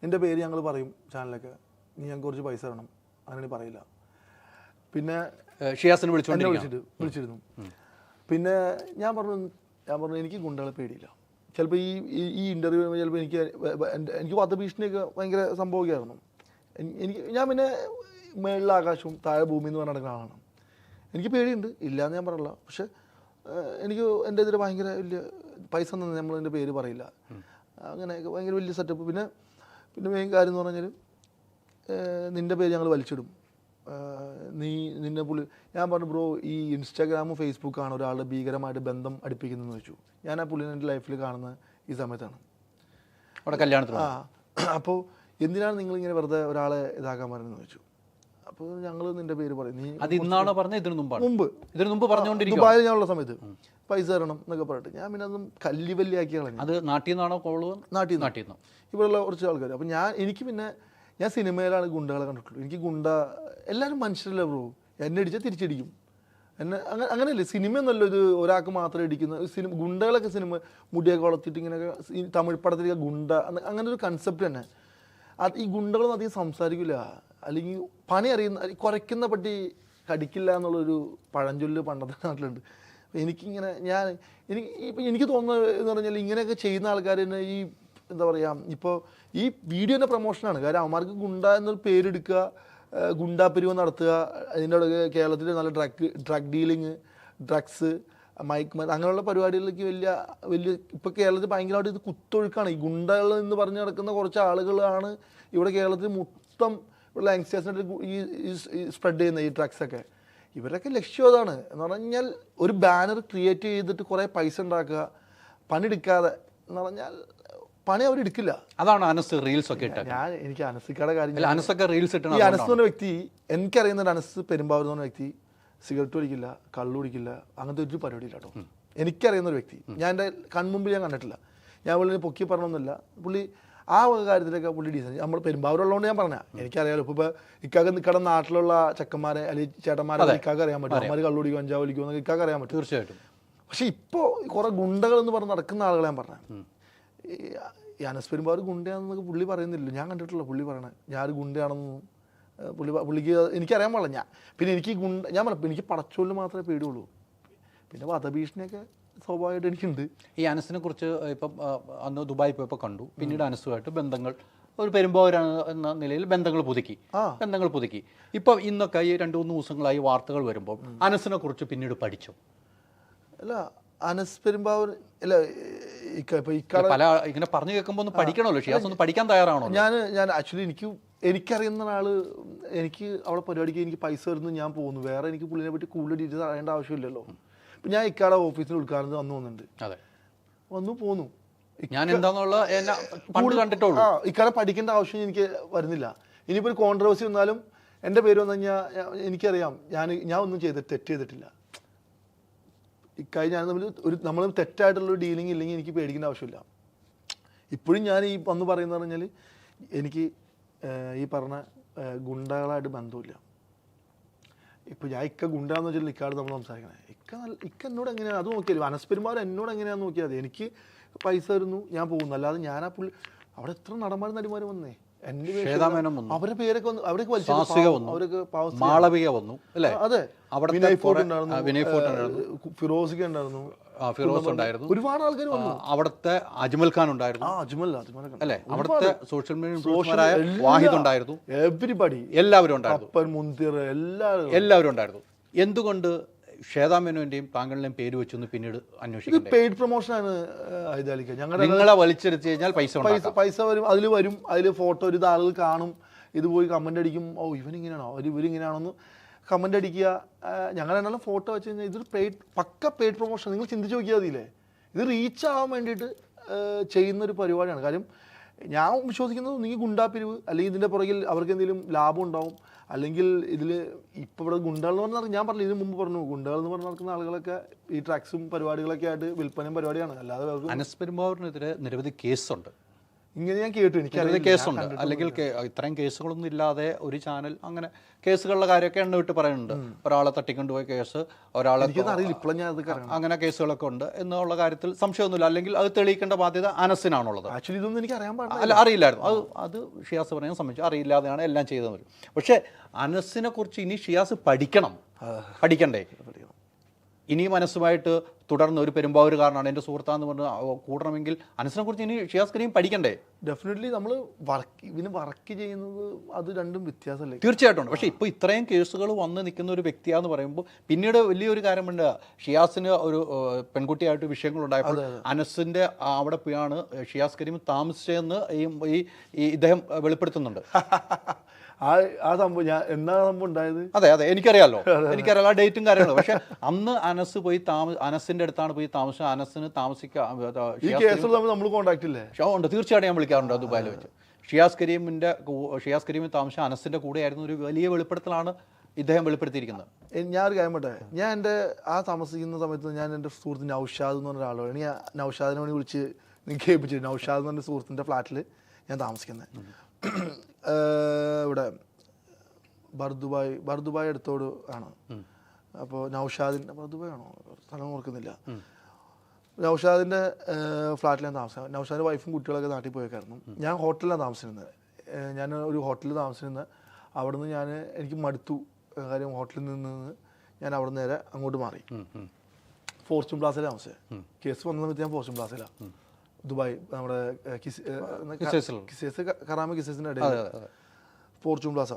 നിൻ്റെ പേര് ഞങ്ങൾ പറയും ചാനലൊക്കെ, നീ ഞങ്ങൾക്ക് കുറച്ച് പൈസ തരണം, അങ്ങനെ പറയില്ല. പിന്നെ ഷിയാസിനെ വിളിച്ചിരുന്നു. പിന്നെ ഞാൻ പറഞ്ഞു എനിക്ക് ഗുണ്ടകളെ പേടിയില്ല. ചിലപ്പോൾ ഈ ഇൻ്റർവ്യൂ ചിലപ്പോൾ എനിക്ക് വധഭീഷണിയൊക്കെ ഭയങ്കര സംഭവിക്കുമായിരുന്നു. ഞാൻ പിന്നെ മേളിലെ ആകാശവും താഴെ ഭൂമി എന്ന് പറഞ്ഞ നടക്കുന്ന ആളാണ്. എനിക്ക് പേടിയുണ്ട്, ഇല്ലയെന്ന് ഞാൻ പറയില്ല. പക്ഷെ എനിക്ക് എൻ്റെ ഇതിൽ ഭയങ്കര വലിയ പൈസ ഒന്നും നമ്മൾ എൻ്റെ പേര് പറയില്ല, അങ്ങനെ ഭയങ്കര വലിയ സെറ്റപ്പ്. പിന്നെ മെയിൻ കാര്യം എന്ന് പറഞ്ഞാൽ നിൻ്റെ പേര് ഞങ്ങൾ വലിച്ചിടും, നിന്നെ പുള്ളി. ഞാൻ പറഞ്ഞു ബ്രോ, ഈ ഇൻസ്റ്റാഗ്രാമും ഫേസ്ബുക്കാണ് ഒരാളുടെ ഭീകരമായിട്ട് ബന്ധം അടുപ്പിക്കുന്നതെന്ന് വെച്ചു. ഞാൻ ആ പുള്ളിനെ എൻ്റെ ലൈഫിൽ കാണുന്ന ഈ സമയത്താണ് അവിടെ കല്യാണത്തിന്. അപ്പോൾ എന്തിനാണ് നിങ്ങളിങ്ങനെ വെറുതെ ഒരാളെ ഇതാക്കാൻ പറയുന്നത് വെച്ചു. അപ്പോൾ ഞങ്ങൾ നിൻ്റെ പേര് പറയും, നീ അത് ഇന്നാണോ പറഞ്ഞത്? ഇതിനു മുമ്പ് പറഞ്ഞുകൊണ്ടിരിക്കും. ദുബായിൽ ഞാനുള്ള സമയത്ത് പൈസ തരണം എന്നൊക്കെ പറഞ്ഞിട്ട് ഞാൻ പിന്നെ അതൊന്നും കല്ലിവല്ലിയാക്കി കളഞ്ഞു. അത് നാട്ടിൽ നിന്നാണോ കോള്? നാട്ടിൽ നിന്ന് ഇവിടെയുള്ള കുറച്ച് ആൾക്കാർ. അപ്പം എനിക്ക് പിന്നെ ഞാൻ സിനിമയിലാണ് ഗുണ്ടകളെ കണ്ടിട്ടുള്ളൂ. എനിക്ക് ഗുണ്ട എല്ലാവരും മനുഷ്യരല്ലേ ബ്രോ, എന്നെ അടിച്ചാൽ തിരിച്ചടിക്കും. എന്നെ അങ്ങനെയല്ലേ സിനിമ എന്നല്ല ഇത് ഒരാൾക്ക് മാത്രം ഇടിക്കുന്ന സിനിമ. ഗുണ്ടകളൊക്കെ സിനിമ മുടിയൊക്കെ വളർത്തിയിട്ട് ഇങ്ങനെയൊക്കെ ഈ തമിഴ് പടത്തിലൊക്കെ ഗുണ്ട അങ്ങനെ ഒരു കൺസെപ്റ്റ് തന്നെ. അത് ഈ ഗുണ്ടകളൊന്നും അധികം സംസാരിക്കില്ല, അല്ലെങ്കിൽ പണി അറിയുന്ന കുറയ്ക്കുന്ന പട്ടി കടിക്കില്ല എന്നുള്ളൊരു പഴഞ്ചൊല്ല് പണ്ടത്തെ നാട്ടിലുണ്ട്. എനിക്കിങ്ങനെ എനിക്ക് തോന്നുന്നത് എന്ന് പറഞ്ഞാൽ ഇങ്ങനെയൊക്കെ ചെയ്യുന്ന ആൾക്കാർ തന്നെ ഈ എന്താ പറയുക, ഇപ്പോൾ ഈ വീഡിയോൻ്റെ പ്രൊമോഷനാണ്. കാരണം അവന്മാർക്ക് ഗുണ്ട എന്നൊരു പേരെടുക്കുക, ഗുണ്ടാപിരിവ് നടത്തുക, അതിൻ്റെ ഇടയ്ക്ക് കേരളത്തിൽ നല്ല ഡ്രഗ് ഡീലിങ്, ഡ്രഗ്സ്, അങ്ങനെയുള്ള പരിപാടികളിലേക്ക് വലിയ ഇപ്പോൾ കേരളത്തിൽ ഭയങ്കരമായിട്ട് ഇത് കുത്തൊഴുക്കാണ്. ഈ ഗുണ്ടകൾ എന്ന് പറഞ്ഞ് നടക്കുന്ന കുറച്ച് ആളുകളാണ് ഇവിടെ കേരളത്തിൽ മൊത്തം ഉള്ള യങ്സ്റ്റേഴ്സിനായിട്ട് ഈ സ്പ്രെഡ് ചെയ്യുന്ന ഈ ഡ്രഗ്സൊക്കെ. ഇവരൊക്കെ ലക്ഷ്യം അതാണ് എന്ന് പറഞ്ഞാൽ ഒരു ബാനർ ക്രിയേറ്റ് ചെയ്തിട്ട് കുറേ പൈസ ഉണ്ടാക്കുക, പണിയെടുക്കാതെ എന്ന് പറഞ്ഞാൽ പണി അവരെടുക്കില്ല. അതാണ് അനസ് റീൽസ് ഒക്കെ ഇട്ടത്. എനിക്ക് അനസിക്കയുടെ കാര്യം, അനസൊക്കെ റീൽസ് ഇട്ട ഈ അനസ് എന്ന് പറഞ്ഞ വ്യക്തി, എനിക്കറിയുന്ന അനസ് പെരുമ്പാവൂർ എന്ന് പറഞ്ഞ വ്യക്തി സിഗരറ്റ് കുടിക്കില്ല, കള്ളു കുടിക്കില്ല, അങ്ങനത്തെ ഒരു പരിപാടിയില്ല കേട്ടോ. എനിക്കറിയുന്ന ഒരു വ്യക്തി, ഞാൻ എൻ്റെ കൺമുമ്പിൽ ഞാൻ കണ്ടിട്ടില്ല. ഞാൻ പുള്ളി പൊക്കി പറഞ്ഞൊന്നുമില്ല. പുള്ളി ആ കാര്യത്തിലൊക്കെ പുള്ളി ഡീസൻറ്റ്. നമ്മൾ പെരുമ്പാവൂരുള്ളതുകൊണ്ട് ഞാൻ പറഞ്ഞാൽ എനിക്കറിയാലോ. ഇപ്പോൾ ഇക്കാക്ക് നിൽക്കട നാട്ടിലുള്ള ചെക്കന്മാരെ അല്ലെങ്കിൽ ചേട്ടന്മാരെ ഇക്കാക്ക് അറിയാൻ പറ്റും. അമ്മമാർ കള്ളു കുടിക്കും, കഞ്ചാവ് വലിക്കും എന്നൊക്കെ ഇക്കാക്ക് അറിയാൻ പറ്റും തീർച്ചയായിട്ടും. പക്ഷെ ഇപ്പോൾ കുറേ ഗുണ്ടകൾ എന്ന് പറഞ്ഞ് നടക്കുന്ന ആളുകളെ ഞാൻ പറഞ്ഞത്. ഈ അനസ് പെരുമ്പാവൂർ ഗുണ്ടയാണെന്നൊക്കെ പുള്ളി പറയുന്നില്ല, ഞാൻ കണ്ടിട്ടില്ല പുള്ളി പറയണത്. ഞാനൊരു ഗുണ്ടയാണെന്നും പുള്ളിക്ക് എനിക്കറിയാൻ പാടില്ല. പിന്നെ എനിക്ക് ഞാൻ പറഞ്ഞു എനിക്ക് പടച്ചോലിന് മാത്രമേ പേടിയുള്ളൂ. പിന്നെ വധഭീഷണിയൊക്കെ സ്വാഭാവികമായിട്ട് എനിക്കുണ്ട്. ഈ അനസിനെ കുറിച്ച് ഇപ്പം അന്ന് ദുബായ് പോയപ്പോൾ കണ്ടു. പിന്നീട് അനസുമായിട്ട് ബന്ധങ്ങൾ ഒരു പെരുമ്പാവൂരാണ് എന്ന നിലയിൽ ബന്ധങ്ങൾ പുതുക്കി. ഇപ്പം ഇന്നൊക്കെ ഈ 2-3 ദിവസങ്ങളായി വാർത്തകൾ വരുമ്പോൾ അനസിനെ കുറിച്ച് പിന്നീട് പഠിച്ചു. അല്ല അനസ് പെരുമ്പാവൂർ അല്ല പല ഇങ്ങനെ പറഞ്ഞു കേൾക്കുമ്പോൾ ഒന്ന് പഠിക്കണമല്ലോ. ഷിയാസ് ഒന്ന് പഠിക്കാൻ തയ്യാറാണോ? ഞാൻ ആക്ച്വലി എനിക്കറിയുന്ന ആൾ എനിക്ക് അവിടെ പരിപാടിക്ക് എനിക്ക് പൈസ തരുന്നു, ഞാൻ പോകുന്നു. വേറെ എനിക്ക് പുള്ളിനെ പറ്റി കൂടുതൽ ഡീറ്റെയിൽസ് അറിയേണ്ട ആവശ്യമില്ലല്ലോ. ഇപ്പം ഞാൻ ഇക്കാടെ ഓഫീസിൽ ഉദ്ഘാടനം വന്നു പോകുന്നുണ്ട്. അതെ, വന്നു പോന്നു. ഞാൻ എന്താന്നുള്ള കണ്ടിട്ടുള്ളൂ. ഇക്കാടെ പഠിക്കേണ്ട ആവശ്യം എനിക്ക് വരുന്നില്ല. ഇനിയിപ്പോൾ ഒരു കോൺട്രവേഴ്സി വന്നാലും എൻ്റെ പേര് വന്നു കഴിഞ്ഞാൽ എനിക്കറിയാം ഞാൻ ഒന്നും തെറ്റ് ചെയ്തിട്ടില്ല. ഇക്കാര്യം ഞാൻ നമ്മൾ തെറ്റായിട്ടുള്ളൊരു ഡീലിംഗ് ഇല്ലെങ്കിൽ എനിക്ക് പേടിക്കേണ്ട ആവശ്യമില്ല. ഇപ്പോഴും ഞാൻ ഈ വന്ന് പറയുന്നത് പറഞ്ഞാൽ എനിക്ക് ഈ പറഞ്ഞ ഗുണ്ടകളായിട്ട് ബന്ധമില്ല. ഇപ്പോൾ ഞാൻ ഗുണ്ടാന്ന് വെച്ചാൽ ഇക്കാട് നമ്മൾ സംസാരിക്കണേ. ഇക്ക എന്നോട് എങ്ങനെയാണ് അത് നോക്കിയാലും അനസ് പെരുമ്പാവൂർ എന്നോട് എങ്ങനെയാണെന്ന് നോക്കിയാൽ മതി. എനിക്ക് പൈസ തരുന്നു, ഞാൻ പോകുന്നു. അല്ലാതെ ഞാൻ ആ പുള്ളി അവിടെ എത്ര നടന്മാരും നടിമാരും വന്നേ, അവരുടെ പേരൊക്കെ വന്നു, അവരൊക്കെ മാളവിക വന്നു അല്ലേ? അതെ, വിനയ് ഫോർട്ട് ഫിറോസിക്ക ഉണ്ടായിരുന്നു, ഒരുപാട് ആൾക്കാർ വന്നു. അവിടുത്തെ അജ്മൽ ഖാൻ ഉണ്ടായിരുന്നു, അല്ലേ? അവിടുത്തെ സോഷ്യൽ മീഡിയ വാഹിദ് ഉണ്ടായിരുന്നു. എവരിബഡി എല്ലാവരും ഉണ്ടായിരുന്നു. മുന്തിർ എല്ലാവരും ഉണ്ടായിരുന്നു. എന്തുകൊണ്ട് ശ്വേതാ മേനോന്റെയും താങ്കളുടെയും പേര് വെച്ചൊന്ന് പിന്നീട് അന്വേഷിക്കും? പെയ്ഡ് പ്രൊമോഷനാണ്. നിങ്ങളെ വലിച്ചെടുത്ത് കഴിഞ്ഞാൽ പൈസ വരും, അതിൽ ഫോട്ടോ ഒരു ആളുകൾ കാണും, ഇത് പോയി കമന്റ് അടിക്കും, ഓ ഇവനിങ്ങനെയാണോ ഇവരിങ്ങനെയാണോന്ന് കമന്റ് അടിക്കുക. ഞങ്ങൾ എന്നാലും ഫോട്ടോ വെച്ച് കഴിഞ്ഞാൽ ഇതൊരു പക്ക പെയ്ഡ് പ്രൊമോഷൻ. നിങ്ങൾ ചിന്തിച്ച് നോക്കിയാൽ മതിയില്ലേ, ഇത് റീച്ച് ആവാൻ വേണ്ടിയിട്ട് ചെയ്യുന്നൊരു പരിപാടിയാണ്. കാര്യം ഞാൻ വിശ്വസിക്കുന്നത് നിങ്ങൾ ഗുണ്ടാപിരിവ് അല്ലെങ്കിൽ ഇതിൻ്റെ പുറകിൽ അവർക്ക് എന്തെങ്കിലും ലാഭം ഉണ്ടാവും. അല്ലെങ്കിൽ ഇതിൽ ഇപ്പോൾ ഇവിടെ ഗുണ്ടകൾ എന്ന് പറഞ്ഞാൽ ഞാൻ പറഞ്ഞു, ഇതിന് മുമ്പ് പറഞ്ഞു, ഗുണ്ടകൾ എന്ന് പറഞ്ഞ് നടക്കുന്ന ആളുകളൊക്കെ ഈ ട്രാക്സും പരിപാടികളൊക്കെ ആയിട്ട് വിൽപ്പനയും പരിപാടിയാണ്. അല്ലാതെ അനസ് പെരുമ്പാവൂരിനെതിരെ നിരവധി കേസുണ്ട്. ഇങ്ങനെ ഞാൻ കേട്ടു, എനിക്ക് കേസുണ്ട്. അല്ലെങ്കിൽ ഇത്രയും കേസുകളൊന്നും ഇല്ലാതെ ഒരു ചാനൽ അങ്ങനെ കേസുകളുടെ കാര്യമൊക്കെ എണ്ണ വിട്ട് പറയുന്നുണ്ട്. ഒരാളെ തട്ടിക്കൊണ്ടുപോയ കേസ്, ഒരാളെ അങ്ങനെ കേസുകളൊക്കെ ഉണ്ട് എന്നുള്ള കാര്യത്തിൽ സംശയമൊന്നുമില്ല. അല്ലെങ്കിൽ അത് തെളിയിക്കേണ്ട ബാധ്യത അനസിനാണുള്ളത്. ആക്ച്വലി ഇതൊന്നും എനിക്ക് അറിയാൻ പാടില്ല. അല്ല, അറിയില്ലായിരുന്നു. അത് ഷിയാസ് പറയാൻ സംബന്ധിച്ചു അറിയില്ലാതെയാണ് എല്ലാം ചെയ്തത്. പക്ഷേ അനസിനെ കുറിച്ച് ഇനി ഷിയാസ് പഠിക്കണ്ടേ? ഇനി മനസ്സുമായിട്ട് തുടർന്ന് ഒരു പെരുമ്പാവൂരുകാരനാണ് എൻ്റെ സുഹൃത്താന്ന് പറഞ്ഞ് കൂടണമെങ്കിൽ അനസിനെ കുറിച്ച് ഇനി ഷിയാസ് കരീം പഠിക്കണ്ടേ? ഡെഫിനറ്റ്ലി നമ്മൾ വർക്ക് ചെയ്യുന്നത് അത് രണ്ടും വ്യത്യാസമല്ലേ? തീർച്ചയായിട്ടും. പക്ഷേ ഇപ്പോൾ ഇത്രയും കേസുകൾ വന്ന് നിൽക്കുന്ന ഒരു വ്യക്തിയാന്ന് പറയുമ്പോൾ പിന്നീട് വലിയൊരു കാര്യമുണ്ട്. ഷിയാസിന് ഒരു പെൺകുട്ടിയായിട്ട് വിഷയങ്ങളുണ്ടായപ്പോൾ അനസിൻ്റെ അവിടെ പോയാണ് ഷിയാസ് കരീം താമസിച്ചതെന്ന് ഇദ്ദേഹം വെളിപ്പെടുത്തുന്നുണ്ട്. ആ സംഭവം എന്നാ സംഭവം ഉണ്ടായത്? അതെ, എനിക്കറിയാലോ ആ ഡേറ്റും കാര്യങ്ങളും. പക്ഷെ അന്ന് അനസ് പോയി അനസിന്റെ അടുത്താണ് പോയി താമസിച്ചത്. അനസിന് താമസിക്കാൻ നമ്മൾ കോൺടാക്ട് ഇല്ലേ? ഉണ്ട്, തീർച്ചയായിട്ടും ഞാൻ വിളിക്കാറുണ്ട് ദുബായിൽ വെച്ച്. ഷിയാസ് കരീം താമസിച്ച അനസിന്റെ കൂടെയായിരുന്നു. ഒരു വലിയ വെളിപ്പെടുത്തലാണ് ഇദ്ദേഹം വെളിപ്പെടുത്തിയിരിക്കുന്നത്. ഞാനൊരു കാര്യം പറയട്ടെ, ഞാൻ എൻ്റെ താമസിക്കുന്ന സമയത്ത് ഞാൻ എൻ്റെ സുഹൃത്ത് നൗഷാദ് എന്ന് പറഞ്ഞ ഒരാളാണ്. ഞാൻ നൗഷാദിനെ വേണ്ടി വിളിച്ച് നിങ്ങൾക്ക് കേൾപ്പിച്ചിട്ട്, നൗഷാദ് എന്ന് പറഞ്ഞ സുഹൃത്തിൻ്റെ ഫ്ലാറ്റിൽ ഞാൻ താമസിക്കുന്നത്. ഇവിടെ ബർദുബായ് അടുത്തോട് ആണ്. അപ്പോൾ നൗഷാദിൻ്റെ ബർദുബായ് ആണോ സ്ഥലം ഓർക്കുന്നില്ല. നൗഷാദിൻ്റെ ഫ്ലാറ്റിലാണ് താമസം. നൗഷാദിൻ്റെ വൈഫും കുട്ടികളൊക്കെ നാട്ടിൽ പോയേക്കായിരുന്നു. ഞാൻ ഹോട്ടലിലാണ് താമസിച്ചിരുന്നത്. ഞാൻ ഒരു ഹോട്ടലിൽ താമസിച്ചിരുന്നത്. അവിടെ നിന്ന് എനിക്ക് മടുത്തു കാര്യം. ഹോട്ടലിൽ നിന്ന് ഞാൻ അവിടെ നിന്ന് നേരെ അങ്ങോട്ട് മാറി. ഫോർച്യൂൺ പ്ലാസയിലാണ് താമസിച്ചത്. കേസ് വന്ന സമയത്ത് ഞാൻ ഫോർച്യൂൺ പ്ലാസയിലാണ്, ദുബായ്, നമ്മുടെ കറാമ കിസേസിൻ്റെ ഇടയിൽ ഫോർച്യൂൺ പ്ലാസ.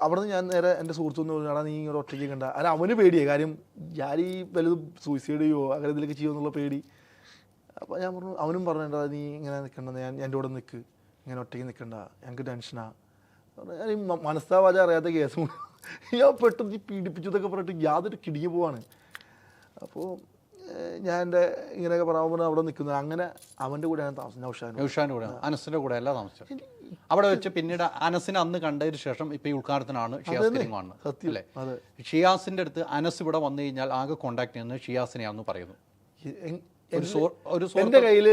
അവിടെ നിന്ന് ഞാൻ നേരെ എൻ്റെ സുഹൃത്തുന്ന് പറഞ്ഞാൽ നീ ഇങ്ങനെ ഒറ്റയ്ക്ക് കണ്ട. അല്ല, അവന് പേടിയായി കാര്യം ഞാൻ ഈ വലുത് സൂയിസൈഡ് ചെയ്യുമോ അങ്ങനെ ഇതിലേക്ക് ചെയ്യുമോ എന്നുള്ള പേടി. അപ്പോൾ ഞാൻ പറഞ്ഞു, അവനും പറഞ്ഞിട്ടാ നീ ഇങ്ങനെ നിൽക്കണ്ട, ഞാൻ എൻ്റെ കൂടെ നിൽക്ക്, ഇങ്ങനെ ഒറ്റയ്ക്ക് നിൽക്കണ്ട, ഞങ്ങൾക്ക് ടെൻഷനാണ്. ഞാൻ ഈ മനസ്സാവാച അറിയാത്ത കേസും ഞാൻ പെട്ടെന്ന് പീഡിപ്പിച്ചതൊക്കെ പറഞ്ഞിട്ട് യാതൊരു കിടിഞ്ഞു പോവാണ്. അപ്പോൾ ഞാൻ എൻ്റെ ഇങ്ങനെയൊക്കെ പറയാൻ അവിടെ നിൽക്കുന്നത്. അങ്ങനെ അവൻ്റെ കൂടെയാണ് താമസം. നൗഷാദിൻ്റെ കൂടെ, അനസിൻ്റെ കൂടെ അല്ല താമസിച്ചത്. അവിടെ വെച്ച് പിന്നീട് അനസിനെ അന്ന് കണ്ടതിന് ശേഷം ഇപ്പൊ ഈ ഉദ്ഘാടനത്തിനാണ് ഷിയാസ് കരീം കാണുന്നത് അല്ലേ? ഷിയാസിന്റെ അടുത്ത് അനസ് ഇവിടെ വന്നു കഴിഞ്ഞാൽ ആകെ കോണ്ടാക്ട് ചെയ്യുന്നത് ഷിയാസിനെയാണെന്ന് പറയുന്നു. എൻ്റെ കയ്യിൽ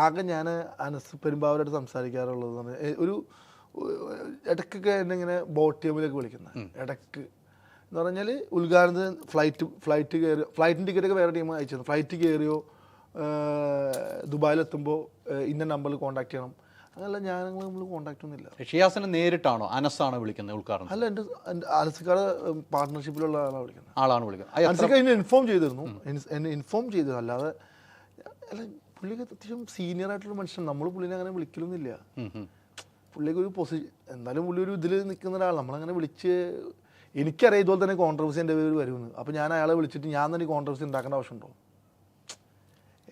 ആകെ ഞാൻ അനസ് പെരുമ്പാവൂരായിട്ട് സംസാരിക്കാറുള്ളത് ഒരു ഇടയ്ക്കൊക്കെ എന്നെ ഇങ്ങനെ ബോട്ട് ടീമിലേക്ക് വിളിക്കുന്നത്. ഇടയ്ക്ക് എന്ന് പറഞ്ഞാൽ ഉദ്ഘാടനത്തിന് ഫ്ലൈറ്റ് കയറി, ഫ്ലൈറ്റിൻ്റെ ടിക്കറ്റൊക്കെ വേറെ ടീം അയച്ചു. ഫ്ലൈറ്റ് കയറിയോ ദുബായിലെത്തുമ്പോൾ ഇന്ന നമ്പറിൽ കോൺടാക്ട് ചെയ്യണം, അങ്ങനെയല്ല. ഞങ്ങൾ നമ്മൾ കോൺടാക്ട് ഒന്നുമില്ല. ഷിയാസിനെ നേരിട്ടാണോ അനസാണ് വിളിക്കുന്നത് ഉദ്ഘാടനം? അല്ല, എൻ്റെ അനസിക്കാട് പാർട്ട്ണർഷിപ്പിലുള്ള ആളാണ് വിളിക്കുന്നത്. അനസിക്ക എന്നെ ഇൻഫോം ചെയ്തിരുന്നു, അല്ലാതെ അല്ല. പുള്ളിക്ക് അത്യാവശ്യം സീനിയർ ആയിട്ടുള്ള മനുഷ്യൻ. നമ്മൾ പുള്ളിനെ അങ്ങനെ വിളിക്കലൊന്നുമില്ല. പുള്ളിക്ക് ഒരു എന്തായാലും പുള്ളി ഒരു ഇതിൽ നിൽക്കുന്ന ഒരാൾ. നമ്മളങ്ങനെ വിളിച്ച്, എനിക്കറിയാം ഇതുപോലെ തന്നെ കോൺട്രവേഴ്സി എൻ്റെ പേര് വരുമെന്ന്. അപ്പോൾ ഞാൻ അയാളെ വിളിച്ചിട്ട് ഞാൻ തന്നെ കോൺട്രവേഴ്സി ഉണ്ടാക്കേണ്ട ആവശ്യമുണ്ടോ?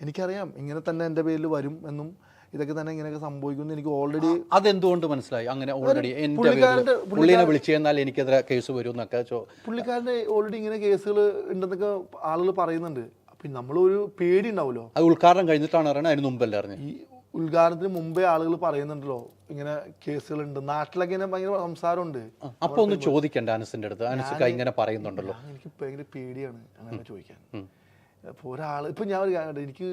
എനിക്കറിയാം ഇങ്ങനെ തന്നെ എൻ്റെ പേരിൽ വരും എന്നും ഇതൊക്കെ തന്നെ ഇങ്ങനെയൊക്കെ സംഭവിക്കുമെന്ന് എനിക്ക് ഓൾറെഡി. അതെന്തുകൊണ്ട് മനസ്സിലായി? അങ്ങനെ ഓൾറെഡി പുള്ളിനെ വിളിച്ചു കഴിഞ്ഞാൽ എനിക്കെതിരെ കേസ് വരും എന്നൊക്കെ പുള്ളിക്കാരൻ്റെ ഓൾറെഡി ഇങ്ങനെ കേസുകൾ ഉണ്ടെന്നൊക്കെ ആളുകൾ പറയുന്നുണ്ട്. അപ്പം നമ്മളൊരു പേടി ഉണ്ടാവുമല്ലോ. അത് ഉദ്ഘാടനം കഴിഞ്ഞിട്ടാണ് അറിയണത്, അതിന് മുമ്പല്ലേ അറിഞ്ഞത്? ഈ ഉദ്ഘാടനത്തിന് മുമ്പേ ആളുകൾ പറയുന്നുണ്ടല്ലോ ഇങ്ങനെ കേസുകളുണ്ട്, നാട്ടിലൊക്കെ ഇങ്ങനെ ഭയങ്കര സംസാരമുണ്ട്. അപ്പൊ ഒന്ന് ചോദിക്കണ്ട അനസിന്റെ അടുത്ത്, അനസ് ഇങ്ങനെ പറയുന്നുണ്ടല്ലോ. എനിക്ക് ഭയങ്കര പേടിയാണ് അങ്ങനെ ചോദിക്കാൻ. ഇപ്പോൾ ഒരാൾ, ഇപ്പം ഞാൻ ഒരു കാര്യം, എനിക്ക്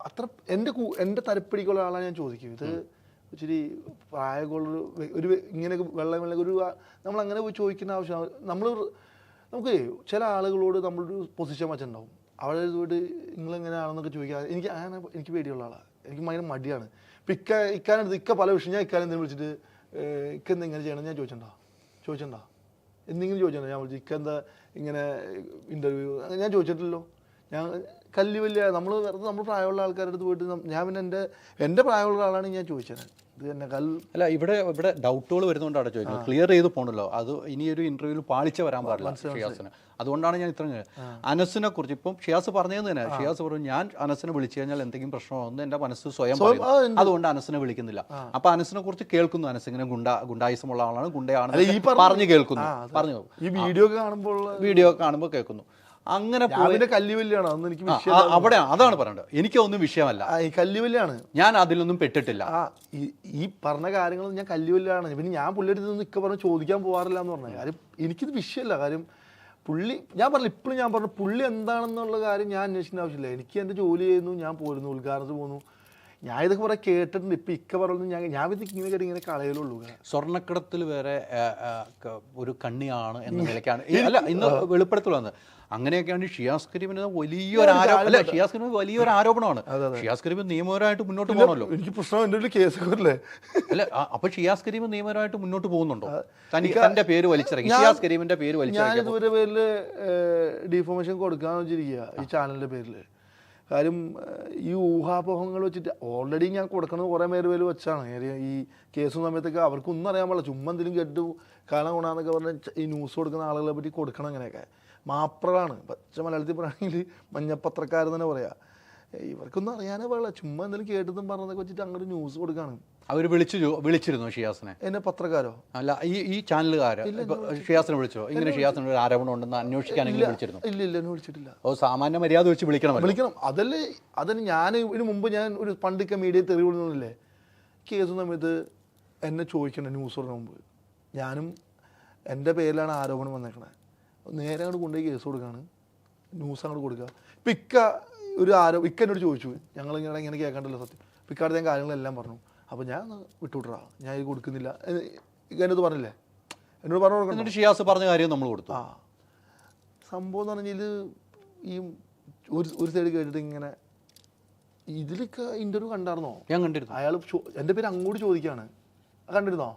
അത്ര എൻ്റെ തരപ്പിടിക്കുള്ള ആളാണ് ഞാൻ ചോദിക്കും. ഇത് ഇച്ചിരി പ്രായമൊക്കെയുള്ളൊരു ഒരു ഇങ്ങനെയൊക്കെ വെള്ളം ഒരു നമ്മളങ്ങനെ പോയി ചോദിക്കേണ്ട ആവശ്യം. നമുക്ക് ചില ആളുകളോട് നമ്മളൊരു പൊസിഷൻ വെച്ചിട്ടുണ്ടാവും. അവിടെ പോയിട്ട് നിങ്ങളെങ്ങനെയാണെന്നൊക്കെ ചോദിക്കാൻ എനിക്ക് പേടിയുള്ള ആളാണ്. എനിക്ക് ഭയങ്കര മടിയാണ്. ഇപ്പം ഇക്കാനെടുത്ത് പല വിഷയം ഞാൻ എന്തെങ്കിലും വിളിച്ചിട്ട് ഇക്കെന്തെങ്ങനെ ചെയ്യണം ഞാൻ ചോദിച്ചിട്ടുണ്ടോ എന്തെങ്കിലും ചോദിച്ചിട്ടുണ്ടോ? ഞാൻ വിളിച്ചു ഇക്കെന്താ ഇങ്ങനെ ഇൻ്റർവ്യൂ ഞാൻ ചോദിച്ചിട്ടില്ലല്ലോ. ഞാൻ വലിയ നമ്മൾ പ്രായമുള്ള ആൾക്കാരുടെ അടുത്ത് പോയിട്ട് ഞാൻ പിന്നെ എൻ്റെ പ്രായമുള്ള ആളാണ് ഞാൻ ചോദിച്ചത്. ഇത് തന്നെ അല്ല, ഇവിടെ ഡൗട്ടുകൾ വരുന്നതുകൊണ്ടാണ് ചോദിക്കുന്നത്. ക്ലിയർ ചെയ്ത് പോകണല്ലോ. അത് ഇനിയൊരു ഇന്റർവ്യൂവിൽ പാളിച്ച വരാൻ പാടില്ല ഷിയാസിന്. അതുകൊണ്ടാണ് ഞാൻ ഇത്രയും അനസിനെ കുറിച്ച് ഇപ്പം ഷിയാസ് പറഞ്ഞത് തന്നെ. ഷിയാസ് പറഞ്ഞു ഞാൻ അനസിനെ വിളിച്ചു കഴിഞ്ഞാൽ എന്തെങ്കിലും പ്രശ്നമാണെന്ന് എൻ്റെ മനസ്സ് സ്വയം പറയും, അതുകൊണ്ട് അനസിനെ വിളിക്കുന്നില്ല. അപ്പൊ അനസിനെ കുറിച്ച് കേൾക്കുന്നു. അനസ് ഇങ്ങനെ ഗുണ്ടായിസമുള്ള ആളാണ്, ഗുണ്ടയാണ് പറഞ്ഞു കേൾക്കുന്നു. പറഞ്ഞു ഈ വീഡിയോ കാണുമ്പോൾ കേൾക്കുന്നു. അങ്ങനെ കല്ലുവല്ലിയാണ് അവിടെ, അതാണ് പറയേണ്ടത്. എനിക്കൊന്നും വിഷയമല്ല, കല്ലുവല്ലിയാണ്. ഞാൻ അതിലൊന്നും പെട്ടിട്ടില്ല. ഈ പറഞ്ഞ കാര്യങ്ങൾ ഞാൻ കല്ലുവല്ലാണ്. പിന്നെ ഞാൻ പുള്ളിയുടെ അടുത്ത് ഇക്ക പറഞ്ഞ് ചോദിക്കാൻ പോകാറില്ല എന്ന് പറഞ്ഞ കാര്യം എനിക്കിത് വിഷയമല്ല. കാര്യം ഞാൻ പറഞ്ഞു, ഇപ്പോഴും ഞാൻ പറഞ്ഞു പുള്ളി എന്താണെന്നുള്ള കാര്യം ഞാൻ അന്വേഷിക്കേണ്ട ആവശ്യമില്ല. എനിക്ക് എൻ്റെ ജോലി ചെയ്യുന്നു, ഞാൻ പോരുന്നു, ഉദ്ഘാടനത്തിന് പോകുന്നു. ഞാൻ ഇതൊക്കെ കുറെ കേട്ടിട്ടുണ്ട്. ഇപ്പം ഇക്ക പറയുന്നത് ഞാൻ ഇങ്ങനെ കളയലുള്ളൂ. സ്വർണ്ണക്കടത്തിൽ വേറെ ഒരു കണ്ണിയാണ് എന്ന നിലയ്ക്കാണ് അല്ല ഇന്ന് വെളിപ്പെടുത്തൽ വന്നത്. അങ്ങനെയൊക്കെയാണ് ഷിയാസ് കരീമിന് വലിയൊരു ആരോപണം. ഷിയാസ് കരീമിന് വലിയൊരു ആരോപണമാണ്. ഷിയാസ് കരീം നിയമപരമായിട്ട് മുന്നോട്ട് പോകണമല്ലോ. എനിക്ക് പ്രശ്നം എൻ്റെ കേസ് അല്ലേ? അല്ല, അപ്പൊ ഷിയാസ് കരീം നിയമപരമായിട്ട് മുന്നോട്ട് പോകുന്നുണ്ടോ? തന്റെ പേര് വലിച്ചിറങ്ങി, ഷിയാസ് കരീമിന്റെ പേര് വലിച്ചിറങ്ങി. ഞാൻ ഇതുവരെ പേരിൽ ഡിഫോമേഷൻ കൊടുക്കാന്ന് വെച്ചിരിക്കുക ഈ ചാനലിന്റെ പേരിൽ. കാര്യം ഈ ഊഹാപോഹങ്ങൾ വെച്ചിട്ട് ഓൾറെഡി ഞാൻ കൊടുക്കുന്നത് കുറേ പേര് വെച്ചാണ്. ഈ കേസും സമയത്തൊക്കെ അവർക്കൊന്നും അറിയാൻ പാടില്ല. ചുമ്മാ എന്തെങ്കിലും കേട്ടു കാലം കൊണ്ടാന്നൊക്കെ പറഞ്ഞാൽ ഈ ന്യൂസ് കൊടുക്കുന്ന ആളുകളെ പറ്റി കൊടുക്കണം. അങ്ങനെയൊക്കെ മാപ്രകളാണ്. പച്ച മലയാളത്തിൽ പറയുകയാണെങ്കിൽ മഞ്ഞപ്പത്രക്കാരെന്ന് തന്നെ പറയാം. ഇവർക്കൊന്നും അറിയാനേ പാടില്ല. ചുമ്മാ എന്തെങ്കിലും കേട്ടതും പറഞ്ഞതൊക്കെ വെച്ചിട്ട് അങ്ങോട്ട് ന്യൂസ് കൊടുക്കുകയാണ്. അവർ വിളിച്ചിരുന്നു ഷിയാസിനെ? എന്നെ പത്രക്കാരോ? അല്ല, ഈ ചാനലുകാരോ ഷിയാസിനെ വിളിച്ചോ? ഇങ്ങനെ ഷിയാസിന് ഒരു ആരോപണം ഉണ്ടെന്ന് അന്വേഷിക്കാനെങ്കിലും വിളിച്ചിരുന്നു? ഇല്ല, എന്നെ വിളിച്ചിട്ടില്ല. സാമാന്യ മര്യാദ വെച്ച് വിളിക്കണം. അതല്ലേ ഞാൻ ഇതിന് മുമ്പ് ഞാൻ ഒരു പണ്ടൊക്കെ മീഡിയ തെറി വിടുന്നില്ലേ കേസ് സമയത്ത് എന്നെ ചോദിക്കണേ ന്യൂസ് പറഞ്ഞ മുമ്പ്. ഞാനും എൻ്റെ പേരിലാണ് ആരോപണം വന്നേക്കണേ. നേരെ അങ്ങോട്ട് കൊണ്ടുപോയി കേസ് കൊടുക്കുകയാണ്, ന്യൂസ് അങ്ങോട്ട് കൊടുക്കുക. ഇപ്പം ഇക്ക എന്നോട് ചോദിച്ചു, ഞങ്ങളിങ്ങനെ ഇങ്ങനെ കേൾക്കണ്ടല്ലോ സത്യം. ഇക്കാലത്ത് ഞാൻ കാര്യങ്ങളെല്ലാം പറഞ്ഞു. അപ്പോൾ ഞാൻ വിട്ടുവിട്ടറാ, ഞാൻ ഇത് കൊടുക്കുന്നില്ല. എന്നോട് പറഞ്ഞില്ലേ, എന്നോട് പറഞ്ഞു കൊടുക്കണം. എന്നിട്ട് ഷിയാസ് പറഞ്ഞ കാര്യം നമ്മൾ കൊടുത്തു. ആ സംഭവം എന്ന് പറഞ്ഞാൽ ഈ ഒരു സൈഡ് കേട്ടിട്ട് ഇങ്ങനെ ഇതിലൊക്കെ ഇൻ്റർവ്യൂ കണ്ടായിരുന്നോ? ഞാൻ കണ്ടിരുന്നു. അയാൾ എൻ്റെ പേര് അങ്ങോട്ട് ചോദിക്കുകയാണ്, കണ്ടിരുന്നോ?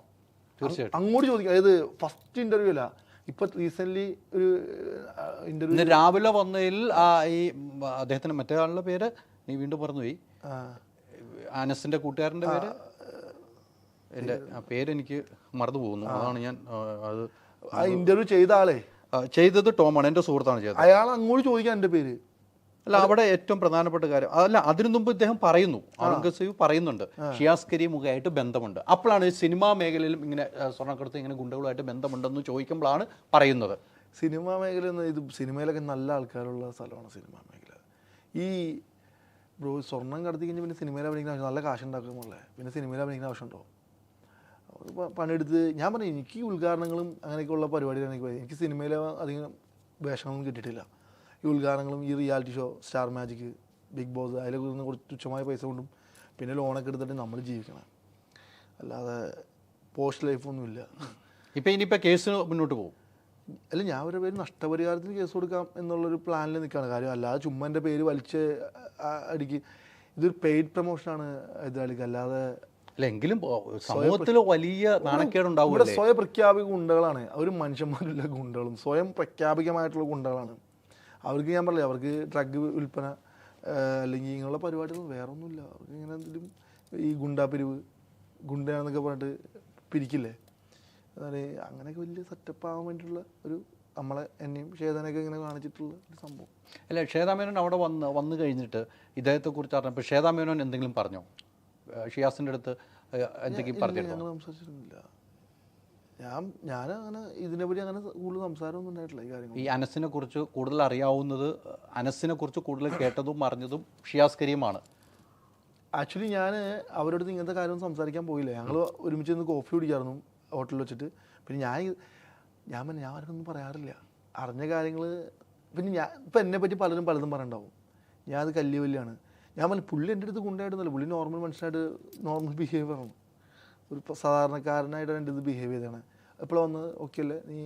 തീർച്ചയായിട്ടും അങ്ങോട്ട് ചോദിക്കുക. അതായത് ഫസ്റ്റ് ഇൻ്റർവ്യൂ അല്ല, ഇപ്പം റീസെൻ്റ്ലി ഒരു ഇൻ്റർവ്യൂ ഇന്ന് രാവിലെ വന്നതിൽ ഈ അദ്ദേഹത്തിന് മറ്റേ ആളുടെ പേര് നീ വീണ്ടും പറഞ്ഞുപോയി, അനസിൻ്റെ കൂട്ടുകാരൻ്റെ പേര്, എൻ്റെ പേരെനിക്ക് മറന്നു പോകുന്നു. അതാണ് ഞാൻ അത് ആ ഇൻ്റർവ്യൂ ചെയ്ത ആളെ ചെയ്തത് ടോമാണ്, എൻ്റെ സുഹൃത്താണ് ചെയ്തത്. അയാൾ അങ്ങോട്ട് ചോദിക്കാൻ എൻ്റെ പേര്. അല്ല, അവിടെ ഏറ്റവും പ്രധാനപ്പെട്ട കാര്യം അല്ല, അതിനു മുമ്പ് ഇദ്ദേഹം പറയുന്നു, ഔറംഗസേബ് പറയുന്നുണ്ട് ഷിയാസ് കരീമുമായിട്ട് ബന്ധമുണ്ട്. അപ്പോഴാണ് സിനിമാ മേഖലയിലും ഇങ്ങനെ സ്വർണ്ണക്കടത്ത് ഇങ്ങനെ ഗുണ്ടകളുമായിട്ട് ബന്ധമുണ്ടെന്ന് ചോദിക്കുമ്പോഴാണ് പറയുന്നത്. സിനിമാ മേഖല ഇത് സിനിമയിലൊക്കെ നല്ല ആൾക്കാരുള്ള സ്ഥലമാണ് സിനിമാ മേഖല. ഈ ബ്രോ സ്വർണ്ണം കടത്തി കഴിഞ്ഞാൽ പിന്നെ സിനിമയിൽ അഭിനയിക്കുന്ന ആവശ്യം, നല്ല കാശ് ഉണ്ടാക്കുമ്പോഴേ പിന്നെ സിനിമയിൽ അഭിനയിക്കുന്ന ആവശ്യമുണ്ടോ? പണിയെടുത്ത് ഞാൻ പറഞ്ഞു, എനിക്ക് ഉദ്ഘാടനങ്ങളും അങ്ങനെയൊക്കെയുള്ള പരിപാടികൾ എനിക്ക് സിനിമയിൽ അധികം വേഷങ്ങളൊന്നും കിട്ടിയിട്ടില്ല. ഈ ഉദ്ഘാടനങ്ങളും ഈ reality show, Star Magic, Bigg Boss, അതിലൊക്കെ നിന്ന് കുറച്ച് തുച്ഛമായ പൈസ കൊണ്ടും പിന്നെ ലോണൊക്കെ എടുത്തിട്ട് നമ്മൾ ജീവിക്കണം, അല്ലാതെ പോസ്റ്റ് ലൈഫൊന്നുമില്ല. ഇപ്പം ഇനിയിപ്പോൾ കേസ് മുന്നോട്ട് പോകും. അല്ല, ഞാൻ ഒരു പേര് നഷ്ടപരിഹാരത്തിന് കേസ് കൊടുക്കാം എന്നുള്ളൊരു പ്ലാനിൽ നിൽക്കുകയാണ്. കാര്യം അല്ലാതെ ചുമ്മാ എൻ്റെ പേര് വലിച്ച് അടിക്ക്, ഇതൊരു പെയ്ഡ് പ്രൊമോഷനാണ് ഹൈദരാലിക്ക്, അല്ലാതെ അല്ല എങ്കിലും സമൂഹത്തിൽ വലിയ നാണക്കേടുണ്ടാവും. ഇവിടെ സ്വയം പ്രഖ്യാപിക ഗുണ്ടകളാണ് അവർ, മനുഷ്യന്മാരുള്ള ഗുണ്ടകളും സ്വയം പ്രഖ്യാപികമായിട്ടുള്ള ഗുണ്ടകളാണ്. അവർക്ക് ഞാൻ പറഞ്ഞില്ല, അവർക്ക് ഡ്രഗ് വിൽപ്പന അല്ലെങ്കിൽ ഇങ്ങനെയുള്ള പരിപാടികളൊന്നും വേറെ ഒന്നുമില്ല. അവർക്ക് ഇങ്ങനെ എന്തെങ്കിലും ഈ ഗുണ്ടാപിരിവ്, ഗുണ്ടയാണെന്നൊക്കെ പറഞ്ഞിട്ട് പിരിക്കില്ലേ, അതാണ് അങ്ങനെയൊക്കെ വലിയ സെറ്റപ്പ് ആവാൻ വേണ്ടിയിട്ടുള്ള ഒരു നമ്മളെ എന്നെയും ഷേതാനൊക്കെ ഇങ്ങനെ കാണിച്ചിട്ടുള്ള ഒരു സംഭവം. അല്ല, ശ്വേതാമേനോൻ അവിടെ വന്നു കഴിഞ്ഞിട്ട് ഇദ്ദേഹത്തെക്കുറിച്ച് അറിഞ്ഞപ്പോൾ ശ്വേതാമേനോൻ എന്തെങ്കിലും പറഞ്ഞോ? ഷിയാസിൻ്റെ അടുത്ത് എന്തെങ്കിലും പറഞ്ഞിരുന്നോ? ഞങ്ങൾ സംസാരിച്ചിരുന്നില്ല. ഞാൻ അങ്ങനെ ഇതിനെപ്പറ്റി അങ്ങനെ കൂടുതൽ സംസാരമൊന്നും ഉണ്ടായിട്ടില്ല. ഈ കാര്യങ്ങൾ ഈ അനസിനെ കുറിച്ച് കൂടുതൽ അറിയാവുന്നത്, അനസിനെ കുറിച്ച് കൂടുതൽ കേട്ടതും അറിഞ്ഞതും ഷിയാസ് കരീമാണ്. ആക്ച്വലി ഞാൻ അവരോട് ഇങ്ങനത്തെ കാര്യമൊന്നും സംസാരിക്കാൻ പോയില്ല. ഞങ്ങൾ ഒരുമിച്ച് നിന്ന് കോഫി കുടിക്കായിരുന്നു ഹോട്ടലിൽ വെച്ചിട്ട്. പിന്നെ ഞാൻ ആർക്കൊന്നും പറയാറില്ല അറിഞ്ഞ കാര്യങ്ങൾ. പിന്നെ ഇപ്പം എന്നെ പറ്റി പലതും പറയണ്ടാവും. ഞാനത് കല്ലുവല്ലാണ്. ഞാൻ പറഞ്ഞു, പുള്ളി എൻ്റെ അടുത്ത് കൊണ്ടായിട്ടൊന്നുമല്ല, പുള്ളി നോർമൽ മനുഷ്യനായിട്ട് നോർമൽ ബിഹേവിയറാണ്, ഒരു സാധാരണക്കാരനായിട്ട് എൻ്റെ ഇത് ബിഹേവ് ചെയ്തതാണ്. എപ്പോഴും വന്ന് ഓക്കെ അല്ലേ, നീ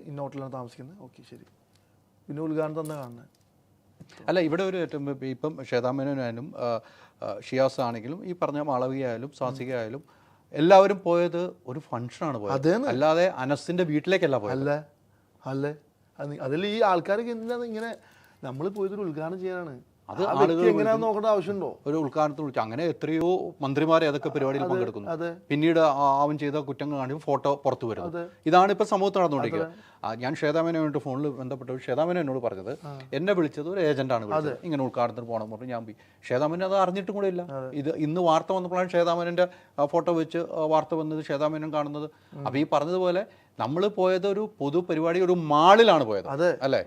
ഇന്ന ഹോട്ടലിലാണ് താമസിക്കുന്നത്, ഓക്കെ ശരി, പിന്നെ ഉദ്ഘാടനം തന്നെ കാണുന്നത്. അല്ല, ഇവിടെ ഒരു ഇപ്പം ശ്വേതാമേനോനായാലും ഷിയാസ് ആണെങ്കിലും ഈ പറഞ്ഞ മാളവിക ആയാലും സ്വാസിക ആയാലും എല്ലാവരും പോയത് ഒരു ഫംഗ്ഷനാണ് പോയത്, അല്ലാതെ അനസിൻ്റെ വീട്ടിലേക്കല്ല പോയത്. അല്ലേ അതിൽ ഈ ആൾക്കാർക്ക് എന്താണ് ഇങ്ങനെ നമ്മൾ പോയതൊരു ഉദ്ഘാടനം ചെയ്യാനാണ്. അത് എങ്ങനെയാണെന്ന് നോക്കേണ്ട ആവശ്യമുണ്ടോ? ഒരു ഉദ്ഘാടനത്തിൽ വിളിച്ചു. അങ്ങനെ എത്രയോ മന്ത്രിമാരെ അതൊക്കെ പരിപാടിയിൽ പങ്കെടുക്കുന്നു. പിന്നീട് അവൻ ചെയ്ത കുറ്റങ്ങൾ കാണിക്കും ഫോട്ടോ പുറത്തു വരുന്നു. ഇതാണ് ഇപ്പം സമൂഹത്തിൽ നടന്നുകൊണ്ടിരിക്കുന്നത്. ഞാൻ ശ്വേതാമേനോട്ട് ഫോണിൽ ബന്ധപ്പെട്ടു. ശ്വേതാമേനോ എന്നോട് പറഞ്ഞത്, എന്നെ വിളിച്ചത് ഒരു ഏജന്റാണ് വിളിച്ചത്, ഇങ്ങനെ ഉദ്ഘാടനത്തിന് പോകണം പറഞ്ഞു. ഞാൻ പോയി. ശ്വേതാമേനോ അത് അറിഞ്ഞിട്ടും കൂടെ ഇല്ല. ഇത് ഇന്ന് വാർത്ത വന്നപ്പോഴാണ് ശ്വേതാമേനോന്റെ ഫോട്ടോ വെച്ച് വാർത്ത വന്നത്, ശ്വേതാമേനോൻ കാണുന്നത്. അപ്പൊ ഈ പറഞ്ഞതുപോലെ നമ്മൾ പോയത് ഒരു പൊതു പരിപാടി, ഒരു മാളിലാണ് പോയത് അല്ലേ?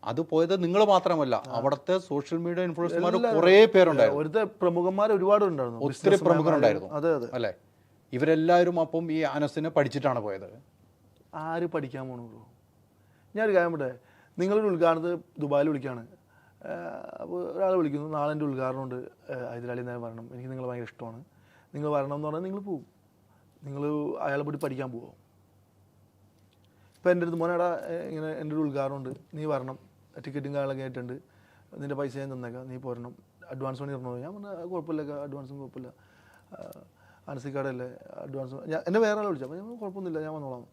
അത് പോയത് നിങ്ങൾ മാത്രമല്ല, അവിടുത്തെ സോഷ്യൽ മീഡിയ ഇൻഫ്ലുവൻസർമാർ കുറേ പേരുണ്ടായിരുന്നു, പ്രമുഖന്മാർ ഒരുപാട് ഉണ്ടായിരുന്നു, ഒത്തിരി പ്രമുഖരുണ്ടായിരുന്നു അല്ലേ? ഇവരെല്ലാവരും അപ്പം ഈ അനസിനെ പഠിച്ചിട്ടാണ് പോയത്. ആര് പഠിക്കാൻ പോണുള്ളൂ? ഞാനൊരു കാര്യം പറയട്ടെ, നിങ്ങളൊരു ഉദ്ഘാടനത്തിൽ ദുബായിൽ വിളിക്കുകയാണ്, അപ്പോൾ ഒരാൾ വിളിക്കുന്നു, നാളെ എൻ്റെ ഉദ്ഘാടനമുണ്ട് ഹൈദരാലി നേരം വരണം, എനിക്ക് നിങ്ങളെ ഭയങ്കര ഇഷ്ടമാണ്, നിങ്ങൾ വരണം എന്ന് പറഞ്ഞാൽ നിങ്ങൾ പോവും. നിങ്ങൾ അയാളെ പോയി പഠിക്കാൻ പോവോ? ഇപ്പം എൻ്റെ അടുത്ത് മോനേടാ ഇങ്ങനെ എൻ്റെ ഒരു ഉദ്ഘാടനമുണ്ട്, നീ വരണം, ടിക്കറ്റും കാര്യങ്ങളൊക്കെ ആയിട്ടുണ്ട്, നിൻ്റെ പൈസ ഞാൻ തന്നേക്കാം, നീ പോരണം, അഡ്വാൻസ് വേണ്ടി തരണോ? ഞാൻ പറഞ്ഞാൽ കുഴപ്പമില്ല, അഡ്വാൻസും കുഴപ്പമില്ല, അനസിക്കാടല്ലേ അഡ്വാൻസ്. എന്നെ വേറെ ആൾ വിളിച്ചു, അപ്പോൾ ഞാൻ കുഴപ്പമൊന്നുമില്ല, ഞാൻ വന്നോളാം.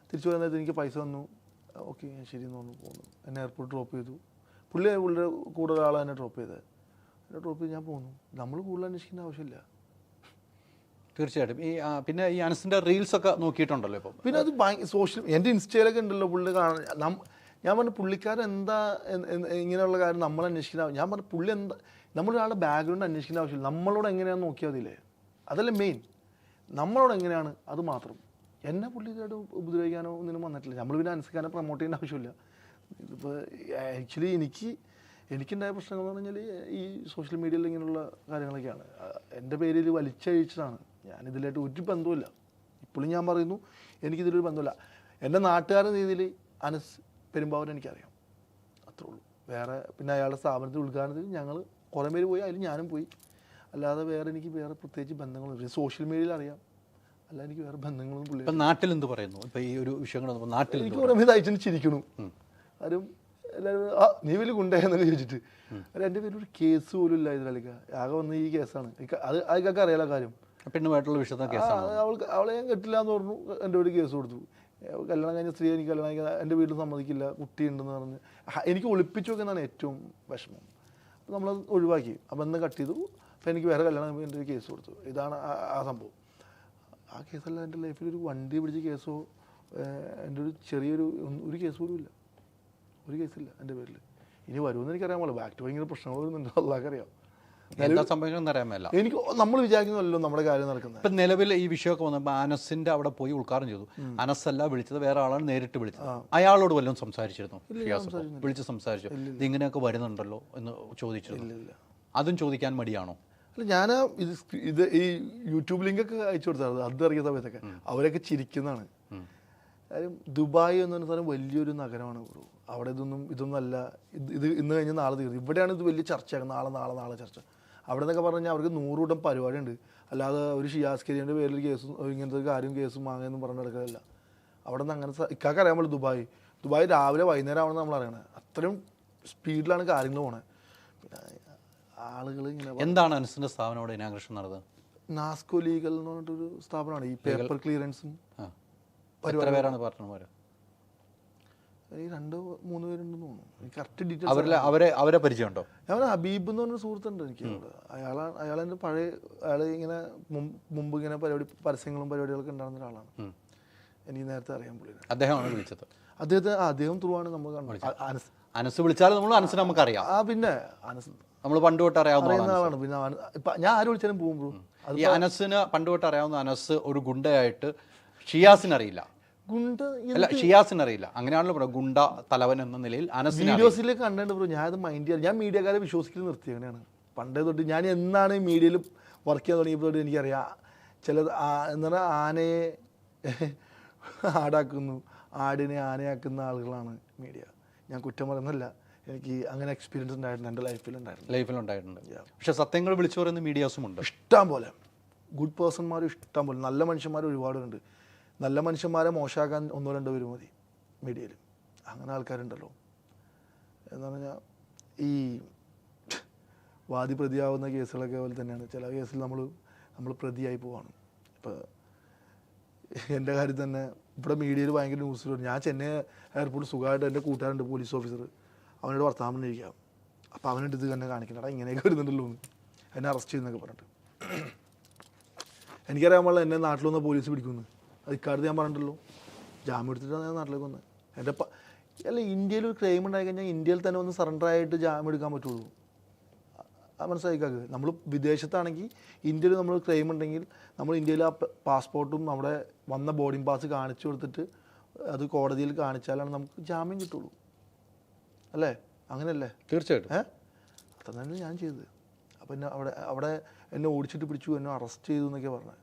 തിരിച്ചു വരുന്നത് എനിക്ക് പൈസ തന്നു, ഓക്കെ ഞാൻ ശരി എന്ന് പറഞ്ഞു പോകുന്നു. എന്നെ എയർപോർട്ട് ഡ്രോപ്പ് ചെയ്തു. പുള്ളിയുടെ കൂടെ ഒരാളെ എന്നെ ഡ്രോപ്പ് ചെയ്തത്. എന്നെ ഡ്രോപ്പ് ചെയ്ത് ഞാൻ പോകുന്നു. നമ്മൾ കൂടുതൽ അന്വേഷിക്കേണ്ട ആവശ്യമില്ല. തീർച്ചയായിട്ടും. പിന്നെ ഈ അനസിൻ്റെ റീൽസ് ഒക്കെ നോക്കിയിട്ടുണ്ടല്ലോ ഇപ്പം. പിന്നെ അത് സോഷ്യൽ എൻ്റെ ഇൻസ്റ്റയിലൊക്കെ ഉണ്ടല്ലോ പുള്ളി കാണാൻ. ഞാൻ പറഞ്ഞു പുള്ളിക്കാരൻ എന്താ ഇങ്ങനെയുള്ള കാര്യം നമ്മൾ അന്വേഷിക്കുന്ന. ഞാൻ പറഞ്ഞു പുള്ളി എന്താ, നമ്മളൊരാളുടെ ബാക്ക്ഗ്രൗണ്ട് അന്വേഷിക്കേണ്ട ആവശ്യമില്ല, നമ്മളോട് എങ്ങനെയാണെന്ന് നോക്കിയാൽ മതിയില്ലേ? അതല്ലേ മെയിൻ, നമ്മളോട് എങ്ങനെയാണ് അത് മാത്രം. എന്നെ പുള്ളിക്കായിട്ട് ഉപദ്രവിക്കാനോ ഒന്നിനും വന്നിട്ടില്ല. നമ്മൾ പിന്നെ അനുസരിക്കാനോ പ്രൊമോട്ട് ചെയ്യേണ്ട ആവശ്യമില്ല. ഇതിപ്പോൾ ആക്ച്വലി എനിക്കുണ്ടായ പ്രശ്നങ്ങൾ എന്ന് പറഞ്ഞാൽ ഈ സോഷ്യൽ മീഡിയയിൽ ഇങ്ങനെയുള്ള കാര്യങ്ങളൊക്കെയാണ്. എൻ്റെ പേരിൽ വലിച്ചഴിച്ചതാണ്. ഞാനിതിലായിട്ട് ഒരു ബന്ധവുമില്ല. ഇപ്പോഴും ഞാൻ പറയുന്നു, എനിക്കിതിലൊരു ബന്ധമില്ല. എൻ്റെ നാട്ടുകാരുടെ രീതിയിൽ അനസ് പെരുമ്പാവൂർ എനിക്കറിയാം, അത്രേ ഉള്ളൂ. വേറെ പിന്നെ അയാളുടെ സ്ഥാപനത്തിൽ ഉദ്ഘാടനത്തിൽ ഞങ്ങൾ കുറേ പേര് പോയി, അതിൽ ഞാനും പോയി. അല്ലാതെ എനിക്ക് വേറെ പ്രത്യേകിച്ച് ബന്ധങ്ങളൊന്നും. സോഷ്യൽ മീഡിയയിൽ അറിയാം, അല്ല എനിക്ക് വേറെ ബന്ധങ്ങളൊന്നും പുള്ളി. ഇപ്പം നാട്ടിൽ എന്ത് പറയുന്നു? ഇപ്പം ഈ ഒരു വിഷയങ്ങൾ നാട്ടിൽ എനിക്ക് പറയുമ്പോൾ തയ്ച്ചു ചിരിക്കണു. ആരും എല്ലാവരും നീ വലിയ ഗുണ്ടയെന്നൊക്കെ ചോദിച്ചിട്ട്. അല്ല എൻ്റെ പേര് ഒരു കേസ് പോലും ഇല്ല ഇതിലേക്ക്. ആകെ വന്ന് ഈ കേസാണ്. അതൊക്കെ അറിയാലോ കാര്യം. പെണ്ണുമായിട്ടുള്ള വിഷയത്തെ കേസാണ്. അവളെ ഞാൻ കെട്ടില്ല എന്ന് പറഞ്ഞു. എൻ്റെ വീട്ടിൽ കേസ് കൊടുത്തു. കല്യാണം കഴിഞ്ഞ സ്ത്രീ എനിക്ക് കല്യാണം കഴിക്കാൻ എൻ്റെ വീട്ടിൽ സമ്മതിക്കില്ല, കുട്ടിയുണ്ടെന്ന് പറഞ്ഞ് എനിക്ക് ഒളിപ്പിച്ചു വെക്കുന്നതാണ് ഏറ്റവും വിഷമം. അപ്പോൾ നമ്മളത് ഒഴിവാക്കി. അപ്പം എന്ന് കട്ട് ചെയ്തു. അപ്പോൾ എനിക്ക് വേറെ കല്യാണം കഴിയുമ്പോൾ എൻ്റെ ഒരു കേസ് കൊടുത്തു. ഇതാണ് ആ സംഭവം. ആ കേസല്ല എൻ്റെ ലൈഫിൽ ഒരു വണ്ടി പിടിച്ച കേസോ എൻ്റെ ഒരു ചെറിയൊരു ഒരു കേസ് പോലും ഇല്ല. ഒരു കേസില്ല എൻ്റെ പേരിൽ. ഇനി വരുമെന്ന് എനിക്കറിയാൻ പാടില്ല. ബാക്ക് ടു ഭയങ്കര പ്രശ്നങ്ങൾ വരുന്നുണ്ട്. അല്ലാക്കറിയാം എന്താ സംഭവിക്കണം അറിയാമല്ല. എനിക്ക് നമ്മൾ വിചാരിക്കുന്നല്ലോ നമ്മുടെ കാര്യം നടക്കുന്നത്. ഇപ്പം നിലവിൽ ഈ വിഷയമൊക്കെ വന്നപ്പോൾ അനസിന്റെ അവിടെ പോയി ഉദ്ഘാടനം ചെയ്തു. അനസല്ല വിളിച്ചത്, വേറെ ആളാണ് നേരിട്ട് വിളിച്ചത്. അയാളോട് വല്ലതും സംസാരിച്ചിരുന്നു? വിളിച്ച് സംസാരിച്ചു, ഇത് ഇങ്ങനെയൊക്കെ വരുന്നുണ്ടല്ലോ എന്ന് ചോദിച്ചിരുന്നു? അതും ചോദിക്കാൻ മടിയാണോ? അല്ല, ഞാൻ ഇത് ഈ യൂട്യൂബ് ലിങ്കൊക്കെ അയച്ചു കൊടുത്തായിരുന്നു അത് ഇറങ്ങിയ സമയത്തൊക്കെ. അവരൊക്കെ ചിരിക്കുന്നതാണ്. കാര്യം ദുബായ് എന്ന് പറഞ്ഞ സ്ഥലം വലിയൊരു നഗരമാണ് ബ്രോ. അവിടെ ഇതൊന്നും അല്ല. ഇത് ഇന്ന് കഴിഞ്ഞ് നാളെ തീർന്നു. ഇവിടെയാണ് ഇത് വലിയ ചർച്ചയാക്കുന്നത്. നാളെ ചർച്ച. അവിടെ നിന്നൊക്കെ പറഞ്ഞു കഴിഞ്ഞാൽ അവർക്ക് 100 കൂട്ടം പരിപാടിയുണ്ട്. അല്ലാതെ ഒരു ഷിയാസ് കരീമിൻ്റെ പേരിൽ കേസും ഇങ്ങനത്തെ കാര്യം കേസും വാങ്ങുമെന്നും പറഞ്ഞു നടക്കുകയല്ല. അവിടെ നിന്ന് അങ്ങനെ ഇക്കാക്ക് അറിയാൻ പറ്റും. ദുബായ് രാവിലെ വൈകുന്നേരം ആവണമെന്ന് നമ്മൾ അറിയണത്. അത്രയും സ്പീഡിലാണ് കാര്യങ്ങൾ പോണത്. പിന്നെ ആളുകൾ ഇങ്ങനെ. എന്താണ് അനസിൻ്റെ സ്ഥാപനം അവിടെ ഇനാഗ്രേഷൻ നടന്നത്? നാസ്കോ ലീഗൽ എന്ന് പറഞ്ഞിട്ടൊരു സ്ഥാപനമാണ്. ഈ പേപ്പർ ക്ലിയറൻസും പേരാണ് പാർട്ട്ണർമാർ? ഈ 2-3 പേരുണ്ടെന്ന് തോന്നുന്നു. എനിക്ക് കറക്റ്റ് ഡീറ്റെയിൽസ്. അവരെ പരിചയമുണ്ടോ? ഞാൻ ഹബീബ് എന്ന് പറഞ്ഞൊരു സുഹൃത്തുണ്ട് എനിക്ക്. അയാളെൻ്റെ പഴയ അയാൾ ഇങ്ങനെ മുമ്പ് ഇങ്ങനെ പരസ്യങ്ങളും പരിപാടികളൊക്കെ ഉണ്ടാകുന്ന ഒരാളാണ്. എനിക്ക് നേരത്തെ അറിയാൻ പുള്ളി. അദ്ദേഹമാണ് വിളിച്ചത്? അദ്ദേഹം ത്രൂ ആണ് നമ്മൾ കണ്ടത്. അനസ് വിളിച്ചാൽ നമ്മൾ അനസിനെ നമുക്കറിയാം. പിന്നെ അനസ് നമ്മൾ പണ്ട് തൊട്ട് അറിയാവുന്ന ആളാണ്. പിന്നെ ഞാൻ ആര് വിളിച്ചാലും പോകും. ഈ അനസിന് പണ്ട് തൊട്ട് അറിയാവുന്ന അനസ് ഒരു ഗുണ്ടയായിട്ട് ഷിയാസിനറിയില്ല. അല്ല, ഷിയാസിനറിയില്ല. അങ്ങനെയാണല്ലോ ബ്രോ ഗുണ്ട തലവൻ എന്ന നിലയിൽ അനസ് വീഡിയോസിൽ കണ്ടിട്ടുണ്ട് ബ്രോ. ഞാൻ അത് മൈൻഡ് ചെയ്യാറ്. ഞാൻ മീഡിയക്കാരെ വിശ്വസിക്കുന്നത് നിർത്തി. അങ്ങനെയാണ് പണ്ടേ തൊട്ട്. ഞാൻ എന്നാണ് മീഡിയയിൽ വർക്ക് ചെയ്യാൻ തുടങ്ങിയപ്പോൾ തൊട്ട് എനിക്കറിയാം. ചിലത് എന്താ പറയുക, ആനയെ ആടാക്കുന്നു, ആടിനെ ആനയാക്കുന്ന ആളുകളാണ് മീഡിയ. ഞാൻ കുറ്റം പറയുന്നില്ല. എനിക്ക് അങ്ങനെ എക്സ്പീരിയൻസ് ഉണ്ടായിട്ടുണ്ട് എൻ്റെ ലൈഫിലുണ്ടായിട്ടുണ്ട്. പക്ഷെ സത്യങ്ങൾ വിളിച്ചു പറയുന്ന മീഡിയാസും ഉണ്ട് ഇഷ്ടം പോലെ. ഗുഡ് പേഴ്സൺമാർ ഇഷ്ടം പോലെ. നല്ല മനുഷ്യന്മാർ ഒരുപാടുണ്ട്. നല്ല മനുഷ്യന്മാരെ മോശമാക്കാൻ 1-2 പേര് മതി മീഡിയയിൽ. അങ്ങനെ ആൾക്കാരുണ്ടല്ലോ. എന്ന് പറഞ്ഞാൽ ഈ വാദി പ്രതിയാവുന്ന കേസുകളൊക്കെ പോലെ തന്നെയാണ്. ചില കേസിൽ നമ്മൾ പ്രതിയായി പോവാണ്. ഇപ്പോൾ എൻ്റെ കാര്യം തന്നെ ഇവിടെ മീഡിയയിൽ ഭയങ്കര ന്യൂസ് വരും. ഞാൻ ചെന്നൈ എയർപോർട്ടിൽ സുഖമായിട്ട് എൻ്റെ കൂട്ടുകാരുണ്ട് പോലീസ് ഓഫീസർ. അവനോട് വർത്താനം പറഞ്ഞിരിക്കാം. അപ്പോൾ അവനോട് ഇത് തന്നെ കാണിക്കണം, ഇങ്ങനെയൊക്കെ വരുന്നുണ്ടല്ലോ എന്ന്, എന്നെ അറസ്റ്റ് ചെയ്യുന്നൊക്കെ പറഞ്ഞിട്ട്. എനിക്കറിയാൻ പാടില്ല എന്നെ നാട്ടിൽ വന്ന പോലീസ് പിടിക്കുന്നു. അത് ഇക്കാലത്ത് ഞാൻ പറഞ്ഞിട്ടല്ലോ. ജാമ്യം എടുത്തിട്ടാണ് ഞാൻ നാട്ടിലേക്ക് വന്നത്. എൻ്റെ അല്ല, ഇന്ത്യയിൽ ഒരു ക്രൈം ഉണ്ടായി കഴിഞ്ഞാൽ ഇന്ത്യയിൽ തന്നെ ഒന്ന് സറണ്ടർ ആയിട്ട് ജാമ്യം എടുക്കാൻ പറ്റുള്ളൂ. മനസ്സിലാക്കാക്ക്. നമ്മൾ വിദേശത്താണെങ്കിൽ ഇന്ത്യയിൽ നമ്മൾ ക്രൈം ഉണ്ടെങ്കിൽ നമ്മൾ ഇന്ത്യയിൽ ആ പാസ്പോർട്ടും നമ്മുടെ വന്ന ബോർഡിംഗ് പാസ് കാണിച്ചു കൊടുത്തിട്ട് അത് കോടതിയിൽ കാണിച്ചാലാണ് നമുക്ക് ജാമ്യം കിട്ടുള്ളൂ. അല്ലേ? അങ്ങനെയല്ലേ? തീർച്ചയായിട്ടും. അതാണ് ഞാൻ ചെയ്തത്. അപ്പോൾ എന്നെ അവിടെ എന്നെ ഓടിച്ചിട്ട് പിടിച്ചു, എന്നെ അറസ്റ്റ് ചെയ്തു എന്നൊക്കെ പറഞ്ഞത്.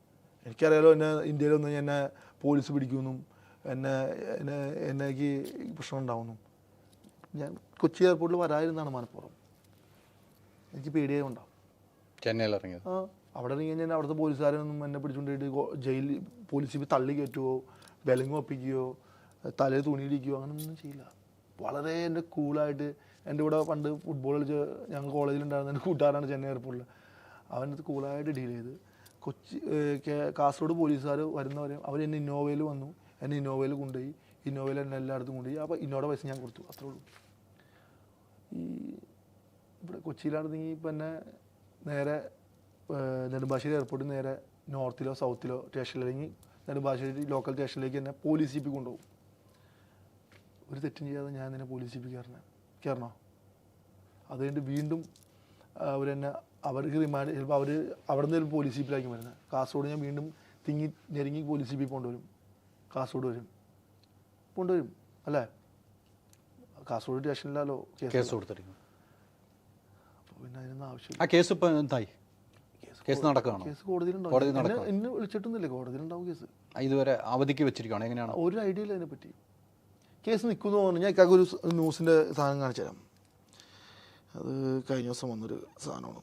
എനിക്കറിയാലോ എന്നെ ഇന്ത്യയിലൊന്നും എന്നെ പോലീസ് പിടിക്കുമെന്നും എനിക്ക് പ്രശ്നം ഉണ്ടാവുന്നു. ഞാൻ കൊച്ചി എയർപോർട്ടിൽ വരാതിരുന്നാണ് മനഃപൂർവ്വം. എനിക്ക് പേടിയായി ഉണ്ടാവും. ചെന്നൈയിൽ ഇറങ്ങിയത്. അവിടെ ഇറങ്ങി കഴിഞ്ഞാൽ അവിടുത്തെ പോലീസുകാരൊന്നും എന്നെ പിടിച്ചുകൊണ്ടിട്ട് ജയിലിൽ പോലീസ് തള്ളി കയറ്റുകയോ വിലങ്ങ് ഒപ്പിക്കുകയോ തലയിൽ തുണിയിടിക്കുകയോ അങ്ങനെയൊന്നും ചെയ്യില്ല. വളരെ എൻ്റെ കൂളായിട്ട്. എൻ്റെ കൂടെ പണ്ട് ഫുട്ബോൾ കളിച്ച് ഞങ്ങൾ കോളേജിലുണ്ടായിരുന്ന എൻ്റെ കൂട്ടുകാരാണ് ചെന്നൈ എയർപോർട്ടിൽ. അവൻ്റെ അടുത്ത് കൂളായിട്ട് ഡീൽ ചെയ്ത് കാസർഗോഡ് പോലീസുകാർ വരുന്നവരെ അവർ എന്നെ ഇന്നോവയിൽ വന്നു. എന്നെ ഇന്നോവയിൽ കൊണ്ടുപോയി. ഇന്നോവയിൽ എന്നെ എല്ലായിടത്തും കൊണ്ടുപോയി. അപ്പോൾ ഇന്നോവയുടെ പൈസ ഞാൻ കൊടുത്തു. അത്രേ ഉള്ളൂ. ഈ ഇവിടെ കൊച്ചിയിലാണെങ്കിൽ ഇപ്പം എന്നെ നേരെ നെടുമ്പാശ്ശേരി എയർപോർട്ടിൽ നേരെ നോർത്തിലോ സൗത്തിലോ സ്റ്റേഷനിൽ, അല്ലെങ്കിൽ നെടുമ്പാശ്ശേരി ലോക്കൽ സ്റ്റേഷനിലേക്ക് എന്നെ പോലീസ് ജീപ്പിൽ കൊണ്ടുപോകും. ഒരു തെറ്റും ചെയ്യാതെ ഞാൻ എന്നെ പോലീസ് ജീപ്പിൽ കയറണോ? അത് കഴിഞ്ഞിട്ട് വീണ്ടും അവർക്ക് റിമാൻഡ്, ചിലപ്പോൾ അവർ അവിടെ നിന്ന് പോലീസ് ജീപ്പിലായിരിക്കും വരുന്നത്. കാസർഗോഡ് ഞാൻ വീണ്ടും ഞെരുങ്ങി പോലീസ് ജീപ്പിൽ കൊണ്ടുവരും. കാസർഗോഡ് കൊണ്ടുവരും അല്ലേ? കാസർഗോഡ് സ്റ്റേഷനിലല്ലോ കേസ് കൊടുത്തിരിക്കും. അപ്പോൾ പിന്നെ അതിനൊന്നും ആവശ്യമില്ല. ആ കേസ് ഇപ്പോൾ എന്തായി? കേസ് നടക്കുകയാണോ? കേസ് കോടതിയിലുണ്ടാവും. എന്നെ വിളിച്ചിട്ടൊന്നുമില്ല. കോടതിയിലുണ്ടാവും കേസ്. ഇതുവരെ അവധിക്ക് വെച്ചിരിക്കുകയാണ്. എങ്ങനെയാണ്? ഒരു ഐഡിയ ഇല്ല അതിനെപ്പറ്റി. കേസ് നിൽക്കുന്നു തോന്നുന്നു. ഞാൻ ഇക്കാക്ക് ഒരു ന്യൂസിൻ്റെ സാധനം കാണിച്ചു തരാം. അത് കഴിഞ്ഞ ദിവസം വന്നൊരു സാധനമാണ്.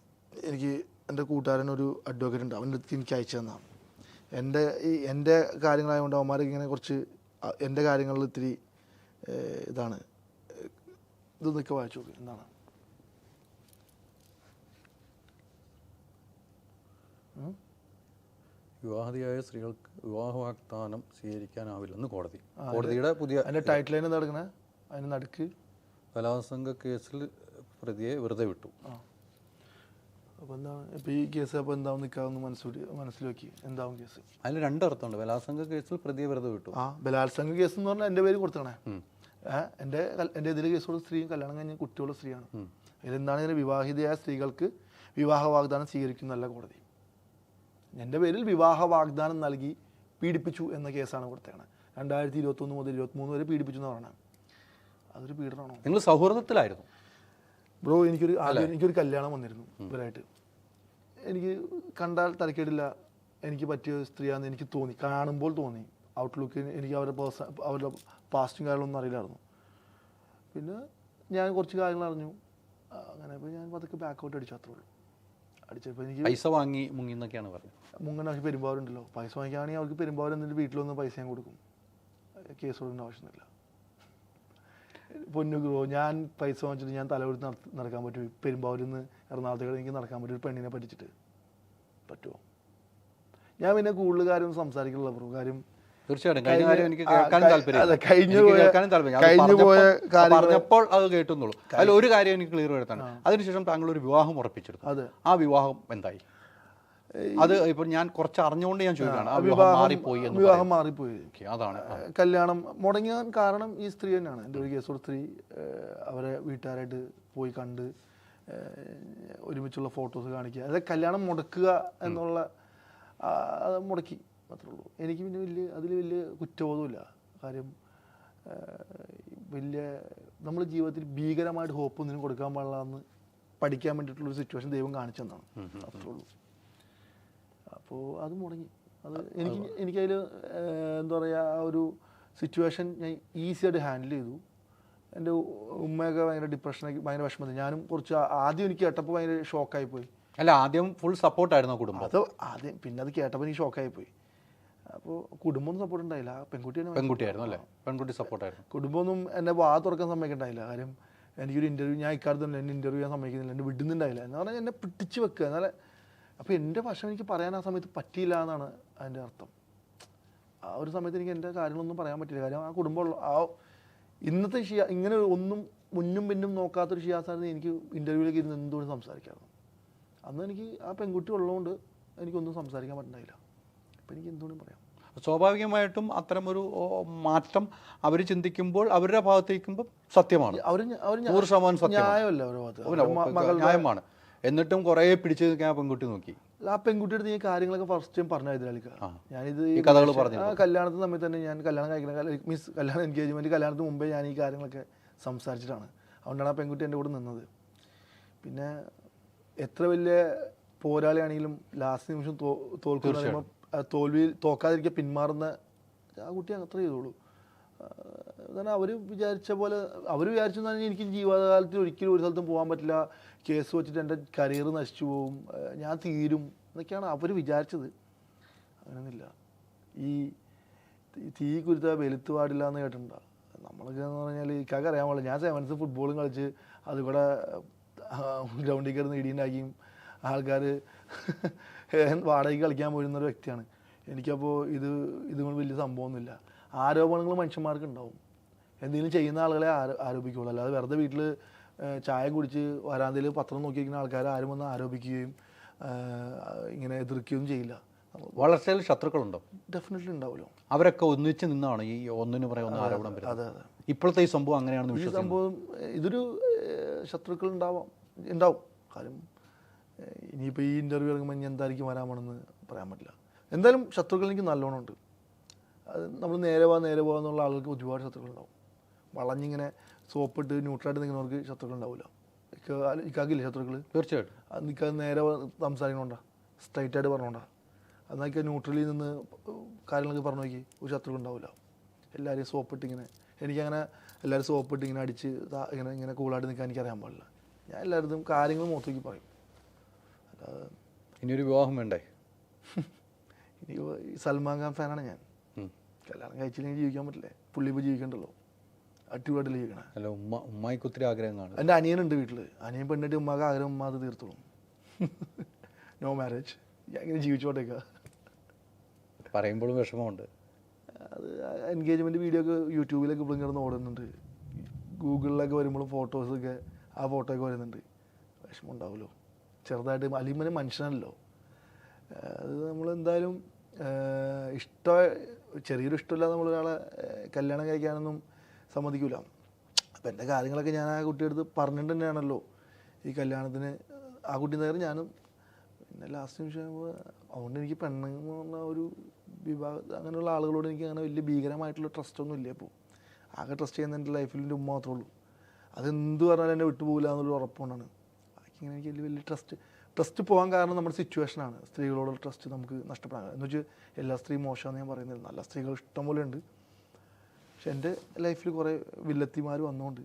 എനിക്ക് എൻ്റെ കൂട്ടുകാരനൊരു അഡ്വക്കേറ്റ് ഉണ്ട്. അവൻ്റെ അടുത്ത് എനിക്ക് അയച്ചു തന്നാണ്. എൻ്റെ കാര്യങ്ങളായതുകൊണ്ട് അവന്മാരൊക്കെ ഇങ്ങനെ കുറച്ച് എൻ്റെ കാര്യങ്ങളിൽ ഇത്തിരി ഇതാണ്. ഇതൊന്നൊക്കെ വായിച്ചു നോക്ക് എന്താണ്. വിവാഹിതയായ സ്ത്രീകൾക്ക് വിവാഹ വാഗ്ദാനം സ്വീകരിക്കാനാവില്ലെന്ന് കോടതിയുടെ പുതിയ അതിൻ്റെ ടൈറ്റിൽ ലൈൻ എന്താ എടുക്കണേ? അതിന് നടുക്ക് ബലാത്സംഗ കേസിൽ പ്രതിയെ വെറുതെ വിട്ടു. അപ്പോൾ എന്താണ് ഇപ്പോൾ ഈ കേസ് അപ്പോൾ എന്താവും നിൽക്കാമെന്ന് മനസ്സിൽ വെക്കി എന്താവും കേസ്? അതിൽ രണ്ടർത്ഥമുണ്ട്. ബലാത്സംഗ കേസിൽ പ്രതിയെ വെറുതെ വിട്ടു. ബലാത്സംഗ കേസ് എന്ന് പറഞ്ഞാൽ എൻ്റെ പേര് കൊടുത്തണേ. എൻ്റെ എതിരെ കേസുള്ള സ്ത്രീയും കല്യാണം കഴിഞ്ഞ കുട്ടിയുള്ള സ്ത്രീയാണ്. ഇതെന്താണ് ഇതിന് വിവാഹിതയായ സ്ത്രീകൾക്ക് വിവാഹ വാഗ്ദാനം സ്വീകരിക്കുന്നതല്ല കോടതി. എൻ്റെ പേരിൽ വിവാഹ വാഗ്ദാനം നൽകി പീഡിപ്പിച്ചു എന്ന കേസാണ് കൊടുത്തേക്കണത്. 2021 മുതൽ 23 വരെ പീഡിപ്പിച്ചു എന്ന് പറഞ്ഞാൽ അതൊരു പീഡനമാണോ? നിങ്ങൾ സൗഹൃദത്തിലായിരുന്നു ബ്രോ. എനിക്കൊരു കല്യാണം വന്നിരുന്നു ഇവരായിട്ട്. എനിക്ക് കണ്ടാൽ തരക്കേടില്ല, എനിക്ക് പറ്റിയ സ്ത്രീയാണെന്ന് എനിക്ക് തോന്നി, കാണുമ്പോൾ തോന്നി. ഔട്ട്ലുക്ക് എനിക്ക് അവരുടെ പാസ്റ്റും കാര്യങ്ങളൊന്നും അറിയില്ലായിരുന്നു. പിന്നെ ഞാൻ കുറച്ച് കാര്യങ്ങൾ അറിഞ്ഞു. അങ്ങനെ ഇപ്പോൾ ഞാൻ പതുക്കെ ബാക്കൗട്ട് അടിച്ചു, അത്രേ ഉള്ളൂ. അടിച്ചപ്പോൾ എനിക്ക് പൈസ വാങ്ങി മുങ്ങി എന്നൊക്കെയാണ് പറഞ്ഞത്. മുങ്ങന പെരുമ്പാവൂരുണ്ടല്ലോ, പൈസ വാങ്ങിക്കുകയാണെങ്കിൽ അവർക്ക് പെരുമ്പാവൂർ എന്നിട്ട് വീട്ടിലൊന്ന് പൈസ ഞാൻ കൊടുക്കും. കേസ് കൊടുക്കേണ്ട ആവശ്യമൊന്നുമില്ല. പൊന്നു ഗ്രോ, ഞാൻ പൈസ വാങ്ങിച്ചിട്ട് ഞാൻ തലവെടുത്ത് നടക്കാൻ പറ്റും? പെരുമ്പാവൂരിൽ നിന്ന് എറണാകുളത്തേക്ക് എനിക്ക് നടക്കാൻ പറ്റും ഒരു പെണ്ണിനെ പറ്റിച്ചിട്ട് പറ്റുമോ? ഞാൻ പിന്നെ കൂടുതൽ കാര്യമൊന്നും സംസാരിക്കില്ല ബ്രോ. കാര്യം തീർച്ചയായിട്ടും പറഞ്ഞപ്പോൾ അത് കേട്ടുന്നുള്ളൂ. അതിൽ ഒരു കാര്യം എനിക്ക് ക്ലിയർ എടുത്താണ്. അതിനുശേഷം താങ്കൾ ഒരു വിവാഹം ഉറപ്പിച്ചെടുത്തു. ആ വിവാഹം എന്തായി? അത് ഇപ്പൊ ഞാൻ കുറച്ച് അറിഞ്ഞുകൊണ്ട് ഞാൻ ചോദിക്കുകയാണ്. വിവാഹം മാറിപ്പോയി. അതാണ് കല്യാണം മുടങ്ങാൻ കാരണം ഈ സ്ത്രീ തന്നെയാണ്. എൻ്റെ ഒരു കേസുള്ള സ്ത്രീ അവരെ വീട്ടുകാരായിട്ട് പോയി കണ്ട് ഒരുമിച്ചുള്ള ഫോട്ടോസ് കാണിക്കുക, അതായത് കല്യാണം മുടക്കുക എന്നുള്ള അത് മുടക്കി, അത്രേ ഉള്ളൂ. എനിക്ക് പിന്നെ അതിൽ വലിയ കുറ്റബോധമില്ല. കാര്യം നമ്മുടെ ജീവിതത്തിൽ ഭീകരമായിട്ട് ഹോപ്പ് ഒന്നിനും കൊടുക്കാൻ പാടില്ലെന്ന് പഠിക്കാൻ വേണ്ടിയിട്ടുള്ളൊരു സിറ്റുവേഷൻ ദൈവം കാണിച്ചെന്നാണ്, അത്രേ ഉള്ളൂ. അപ്പോൾ അത് മുടങ്ങി. അത് എനിക്കതിൽ എന്താ പറയുക, ആ ഒരു സിറ്റുവേഷൻ ഞാൻ ഈസിയായിട്ട് ഹാൻഡിൽ ചെയ്തു. എൻ്റെ ഉമ്മയൊക്കെ ഭയങ്കര ഡിപ്രഷനൊക്കെ, ഭയങ്കര വിഷമത്തിൽ. ഞാനും കുറച്ച് ആദ്യം എനിക്ക് കേട്ടപ്പോൾ ഭയങ്കര ഷോക്കായിപ്പോയി. അല്ല, ആദ്യം ഫുൾ സപ്പോർട്ടായിരുന്നു കുടുംബം. അത് ആദ്യം, പിന്നെ അത് കേട്ടപ്പോൾ എനിക്ക് ഷോക്കായിപ്പോയി. അപ്പോൾ കുടുംബമൊന്നും സപ്പോർട്ട് ഉണ്ടായില്ല. പെൺകുട്ടിയായിരുന്നു അല്ലേ? പെൺകുട്ടി സപ്പോർട്ടായിരുന്നു. കുടുംബമൊന്നും എന്നെ വാ തുറക്കാൻ സമ്മതിക്കണ്ടായില്ല. കാര്യം എനിക്കൊരു ഇൻ്റർവ്യൂ, ഞാൻ ഇക്കാലത്ത് തന്നെ എന്നെ ഇൻ്റർവ്യൂ ചെയ്യാൻ സമ്മതിക്കുന്നില്ല, എന്നെ വിടുന്നുണ്ടായില്ല. എന്ന് പറഞ്ഞാൽ എന്നെ പിടിച്ച് വെക്കുക. എന്നാലേ അപ്പോൾ എൻ്റെ വശം എനിക്ക് പറയാൻ ആ സമയത്ത് പറ്റിയില്ല എന്നാണ് അതിൻ്റെ അർത്ഥം. ആ ഒരു സമയത്ത് എനിക്ക് എൻ്റെ കാര്യങ്ങളൊന്നും പറയാൻ പറ്റില്ല. കാര്യം ആ കുടുംബമുള്ള ഇന്നത്തെ ഇങ്ങനെ ഒന്നും മുന്നും പിന്നും നോക്കാത്തൊരു ഷിയാസായിരുന്നു എനിക്ക് ഇൻ്റർവ്യൂവിലേക്ക് ഇരുന്ന് എന്തുകൊണ്ട് സംസാരിക്കാമായിരുന്നു. അന്ന് എനിക്ക് ആ പെൺകുട്ടി ഉള്ളതുകൊണ്ട് എനിക്കൊന്നും സംസാരിക്കാൻ പറ്റുന്നില്ല. അപ്പം എനിക്ക് എന്തുകൊണ്ടും പറയാം. സ്വാഭാവികമായിട്ടും അത്തരമൊരു മാറ്റം അവർ ചിന്തിക്കുമ്പോൾ അവരുടെ ഭാഗത്തേക്കുമ്പോൾ സത്യമാണ്. 100% സത്യമാണ്. ന്യായമല്ല അവരുടെ ഭാഗത്ത്, ന്യായമാണ്. എന്നിട്ടും കുറേ പിടിച്ചു നിൽക്കാൻ ആ പെൺകുട്ടി നോക്കി. ആ പെൺകുട്ടിയുടെ ഈ കാര്യങ്ങളൊക്കെ ഫസ്റ്റ് ടൈം പറഞ്ഞു എതിരാളിക്ക. ഞാനിത് കഥകൾ പറഞ്ഞു. കല്യാണത്തിന് സമയത്ത് തന്നെ ഞാൻ കല്യാണം കഴിക്കുന്ന കല്യാണം എൻഗേജ്മെൻറ്റ് കല്യാണത്തിന് മുമ്പേ ഞാൻ ഈ കാര്യങ്ങളൊക്കെ സംസാരിച്ചിട്ടാണ്. അതുകൊണ്ടാണ് ആ പെൺകുട്ടി എൻ്റെ കൂടെ നിന്നത്. പിന്നെ എത്ര വലിയ പോരാളിയാണെങ്കിലും ലാസ്റ്റ് നിമിഷം തോൽക്കുന്ന പറയുമ്പോൾ തോക്കാതിരിക്കുക പിന്മാറുന്ന ആ കുട്ടി അത്ര ചെയ്തോളൂ. കാരണം അവർ വിചാരിച്ച പോലെ അവർ വിചാരിച്ചു പറഞ്ഞാൽ എനിക്ക് ജീവിതകാലത്തിൽ ഒരിക്കലും ഒരു സ്ഥലത്തും പോകാൻ പറ്റില്ല, കേസ് വെച്ചിട്ട് എൻ്റെ കരിയർ നശിച്ചു പോവും, ഞാൻ തീരും എന്നൊക്കെയാണ് അവർ വിചാരിച്ചത്. അങ്ങനെയൊന്നുമില്ല. ഈ തീ കുരുത്ത വെളുത്ത് പാടില്ല എന്ന് കേട്ടിട്ടുണ്ടോ? നമ്മളൊക്കെ എന്ന് പറഞ്ഞാൽ ഇക്കാക്ക് അറിയാൻ പാടില്ല. ഞാൻ സെവൻസ് ഫുട്ബോളും കളിച്ച് അതുകൂടെ ഗ്രൗണ്ടിൽ കയറുന്ന ഇടിയുണ്ടാക്കിയും ആൾക്കാർ വാടകയ്ക്ക് കളിക്കാൻ പോയിരുന്നൊരു വ്യക്തിയാണ്. എനിക്കപ്പോൾ ഇതുകൊണ്ട് വലിയ സംഭവമൊന്നുമില്ല. ആരോപണങ്ങൾ മനുഷ്യന്മാർക്ക് ഉണ്ടാവും. എന്തെങ്കിലും ചെയ്യുന്ന ആളുകളെ ആരോപിക്കുകയുള്ളൂ. അല്ലാതെ വെറുതെ വീട്ടിൽ ചായ കുടിച്ച് വരാന്തയിൽ പത്രം നോക്കിയിരിക്കുന്ന ആൾക്കാരെ ആരും വന്ന് ആരോപിക്കുകയും ഇങ്ങനെ എതിർക്കുകയും ചെയ്യില്ല. വളർച്ചയിൽ ശത്രുക്കളുണ്ടോ? ഡെഫിനറ്റ്ലി ഉണ്ടാവുമല്ലോ. അവരൊക്കെ ഒന്നിച്ച് നിന്നാണ് ഈ ഒന്നിന് പറയുന്ന ആരോപണം വരുന്നത്. അതെ അതെ. ഇപ്പോഴത്തെ ഈ സംഭവം അങ്ങനെയാണെന്ന് ഈ സംഭവം ഇതൊരു ശത്രുക്കൾ ഉണ്ടാവും. കാര്യം ഇനിയിപ്പോൾ ഈ ഇൻ്റർവ്യൂ ഇറങ്ങുമ്പോൾ ഇനി എന്തായിരിക്കും വരാമെന്ന് പറയാൻ പറ്റില്ല. എന്തായാലും ശത്രുക്കൾ എനിക്ക് നല്ലോണം ഉണ്ട്. അത് നമ്മൾ നേരെ പോകാന്നുള്ള ആളുകൾക്ക് ഒരുപാട് ശത്രുക്കളുണ്ടാവും. വളഞ്ഞിങ്ങനെ സോപ്പിട്ട് ന്യൂട്രലായിട്ട് നിൽക്കുന്നവർക്ക് ശത്രുക്കൾ ഉണ്ടാവില്ല. ഇക്കാക്കില്ലേ ശത്രുക്കൾ? തീർച്ചയായിട്ടും. അത് നിൽക്കാതെ നേരെ സംസാരിക്കണോണ്ടാ, സ്ട്രൈറ്റ് ആയിട്ട് പറഞ്ഞോണ്ടാ. എന്നൊക്കെ ന്യൂട്രലിൽ നിന്ന് കാര്യങ്ങളൊക്കെ പറഞ്ഞു നോക്കി ഒരു ശത്രുക്കൾ ഉണ്ടാവില്ല. എല്ലാവരെയും സോപ്പിട്ട് ഇങ്ങനെ, എനിക്കങ്ങനെ എല്ലാവരും സോപ്പിട്ട് ഇങ്ങനെ അടിച്ച് ഇങ്ങനെ കൂളായിട്ട് നിൽക്കാൻ എനിക്കറിയാൻ പാടില്ല. ഞാൻ എല്ലായിടത്തും കാര്യങ്ങൾ മുഖത്തേക്ക് പറയും. അല്ലാതെ ഇനിയൊരു വിവാഹം വേണ്ടേ? ഇനി ഈ സൽമാൻ ഖാൻ ഫാനാണ് ഞാൻ. കല്യാണം കഴിച്ചില്ലെങ്കിൽ ജീവിക്കാൻ പറ്റില്ലേ? പുള്ളി ഇപ്പോൾ ജീവിക്കണ്ടല്ലോ, അടിപൊളിയായിട്ട് ജീവിക്കണേ. അല്ല, ഉമ്മായിക്ക് ഒത്തിരി ആഗ്രഹം കാണും. എൻ്റെ അനിയനുണ്ട് വീട്ടിൽ. അനിയൻ പെണ്ണിട്ട് ഉമ്മാക്ക് ആഗ്രഹം ഉമ്മ അത് തീർത്തോളും. നോ മാരേജ്, ഞാൻ ഇങ്ങനെ ജീവിച്ചോട്ടേക്ക. പറയുമ്പോഴും വിഷമമുണ്ട്. അത് എൻഗേജ്മെൻറ്റ് വീഡിയോ ഒക്കെ യൂട്യൂബിലൊക്കെ ഇപ്പോഴും കിടന്ന് ഓടുന്നുണ്ട്. ഗൂഗിളിലൊക്കെ വരുമ്പോഴും ഫോട്ടോസൊക്കെ ആ ഫോട്ടോ ഒക്കെ വരുന്നുണ്ട്. വിഷമം ഉണ്ടാവുമല്ലോ ചെറുതായിട്ട്. അലിമനെ മനുഷ്യനല്ലോ. അത് നമ്മളെന്തായാലും ചെറിയൊരു ഇഷ്ടമില്ലാതെ നമ്മളൊരാളെ കല്യാണം കഴിക്കാനൊന്നും സമ്മതിക്കില്ല. അപ്പം എൻ്റെ കാര്യങ്ങളൊക്കെ ഞാൻ ആ കുട്ടിയെടുത്ത് പറഞ്ഞിട്ട് തന്നെയാണല്ലോ ഈ കല്യാണത്തിന്. ആ കുട്ടി നേരം ഞാനും പിന്നെ ലാസ്റ്റ് നിമിഷം അതുകൊണ്ട് എനിക്ക് പെണ്ണെന്ന് പറഞ്ഞ ഒരു വിഭാഗം അങ്ങനെയുള്ള ആളുകളോട് എനിക്ക് അങ്ങനെ വലിയ ഭീകരമായിട്ടുള്ള ട്രസ്റ്റൊന്നും ഇല്ല. ഇപ്പോൾ ആകെ ട്രസ്റ്റ് ചെയ്യുന്ന എൻ്റെ ലൈഫിൽ എൻ്റെ ഉമ്മ മാത്രമേ ഉള്ളൂ. അതെന്ത് പറഞ്ഞാലും എന്നെ വിട്ടുപോകില്ല എന്നുള്ളൊരു ഉറപ്പുകൊണ്ടാണ്. ബാക്കി എനിക്ക് വലിയ ട്രസ്റ്റ് പോകാൻ കാരണം നമ്മുടെ സിറ്റുവേഷനാണ്. സ്ത്രീകളോടുള്ള ട്രസ്റ്റ് നമുക്ക് നഷ്ടപ്പെടാൻ എന്ന് വെച്ചാൽ എല്ലാ സ്ത്രീ മോശമാണെന്ന് ഞാൻ പറയുന്നില്ല. നല്ല സ്ത്രീകൾ ഇഷ്ടംപോലെ ഉണ്ട്. പക്ഷെ എൻ്റെ ലൈഫിൽ കുറേ വില്ലത്തിമാർ വന്നുകൊണ്ട്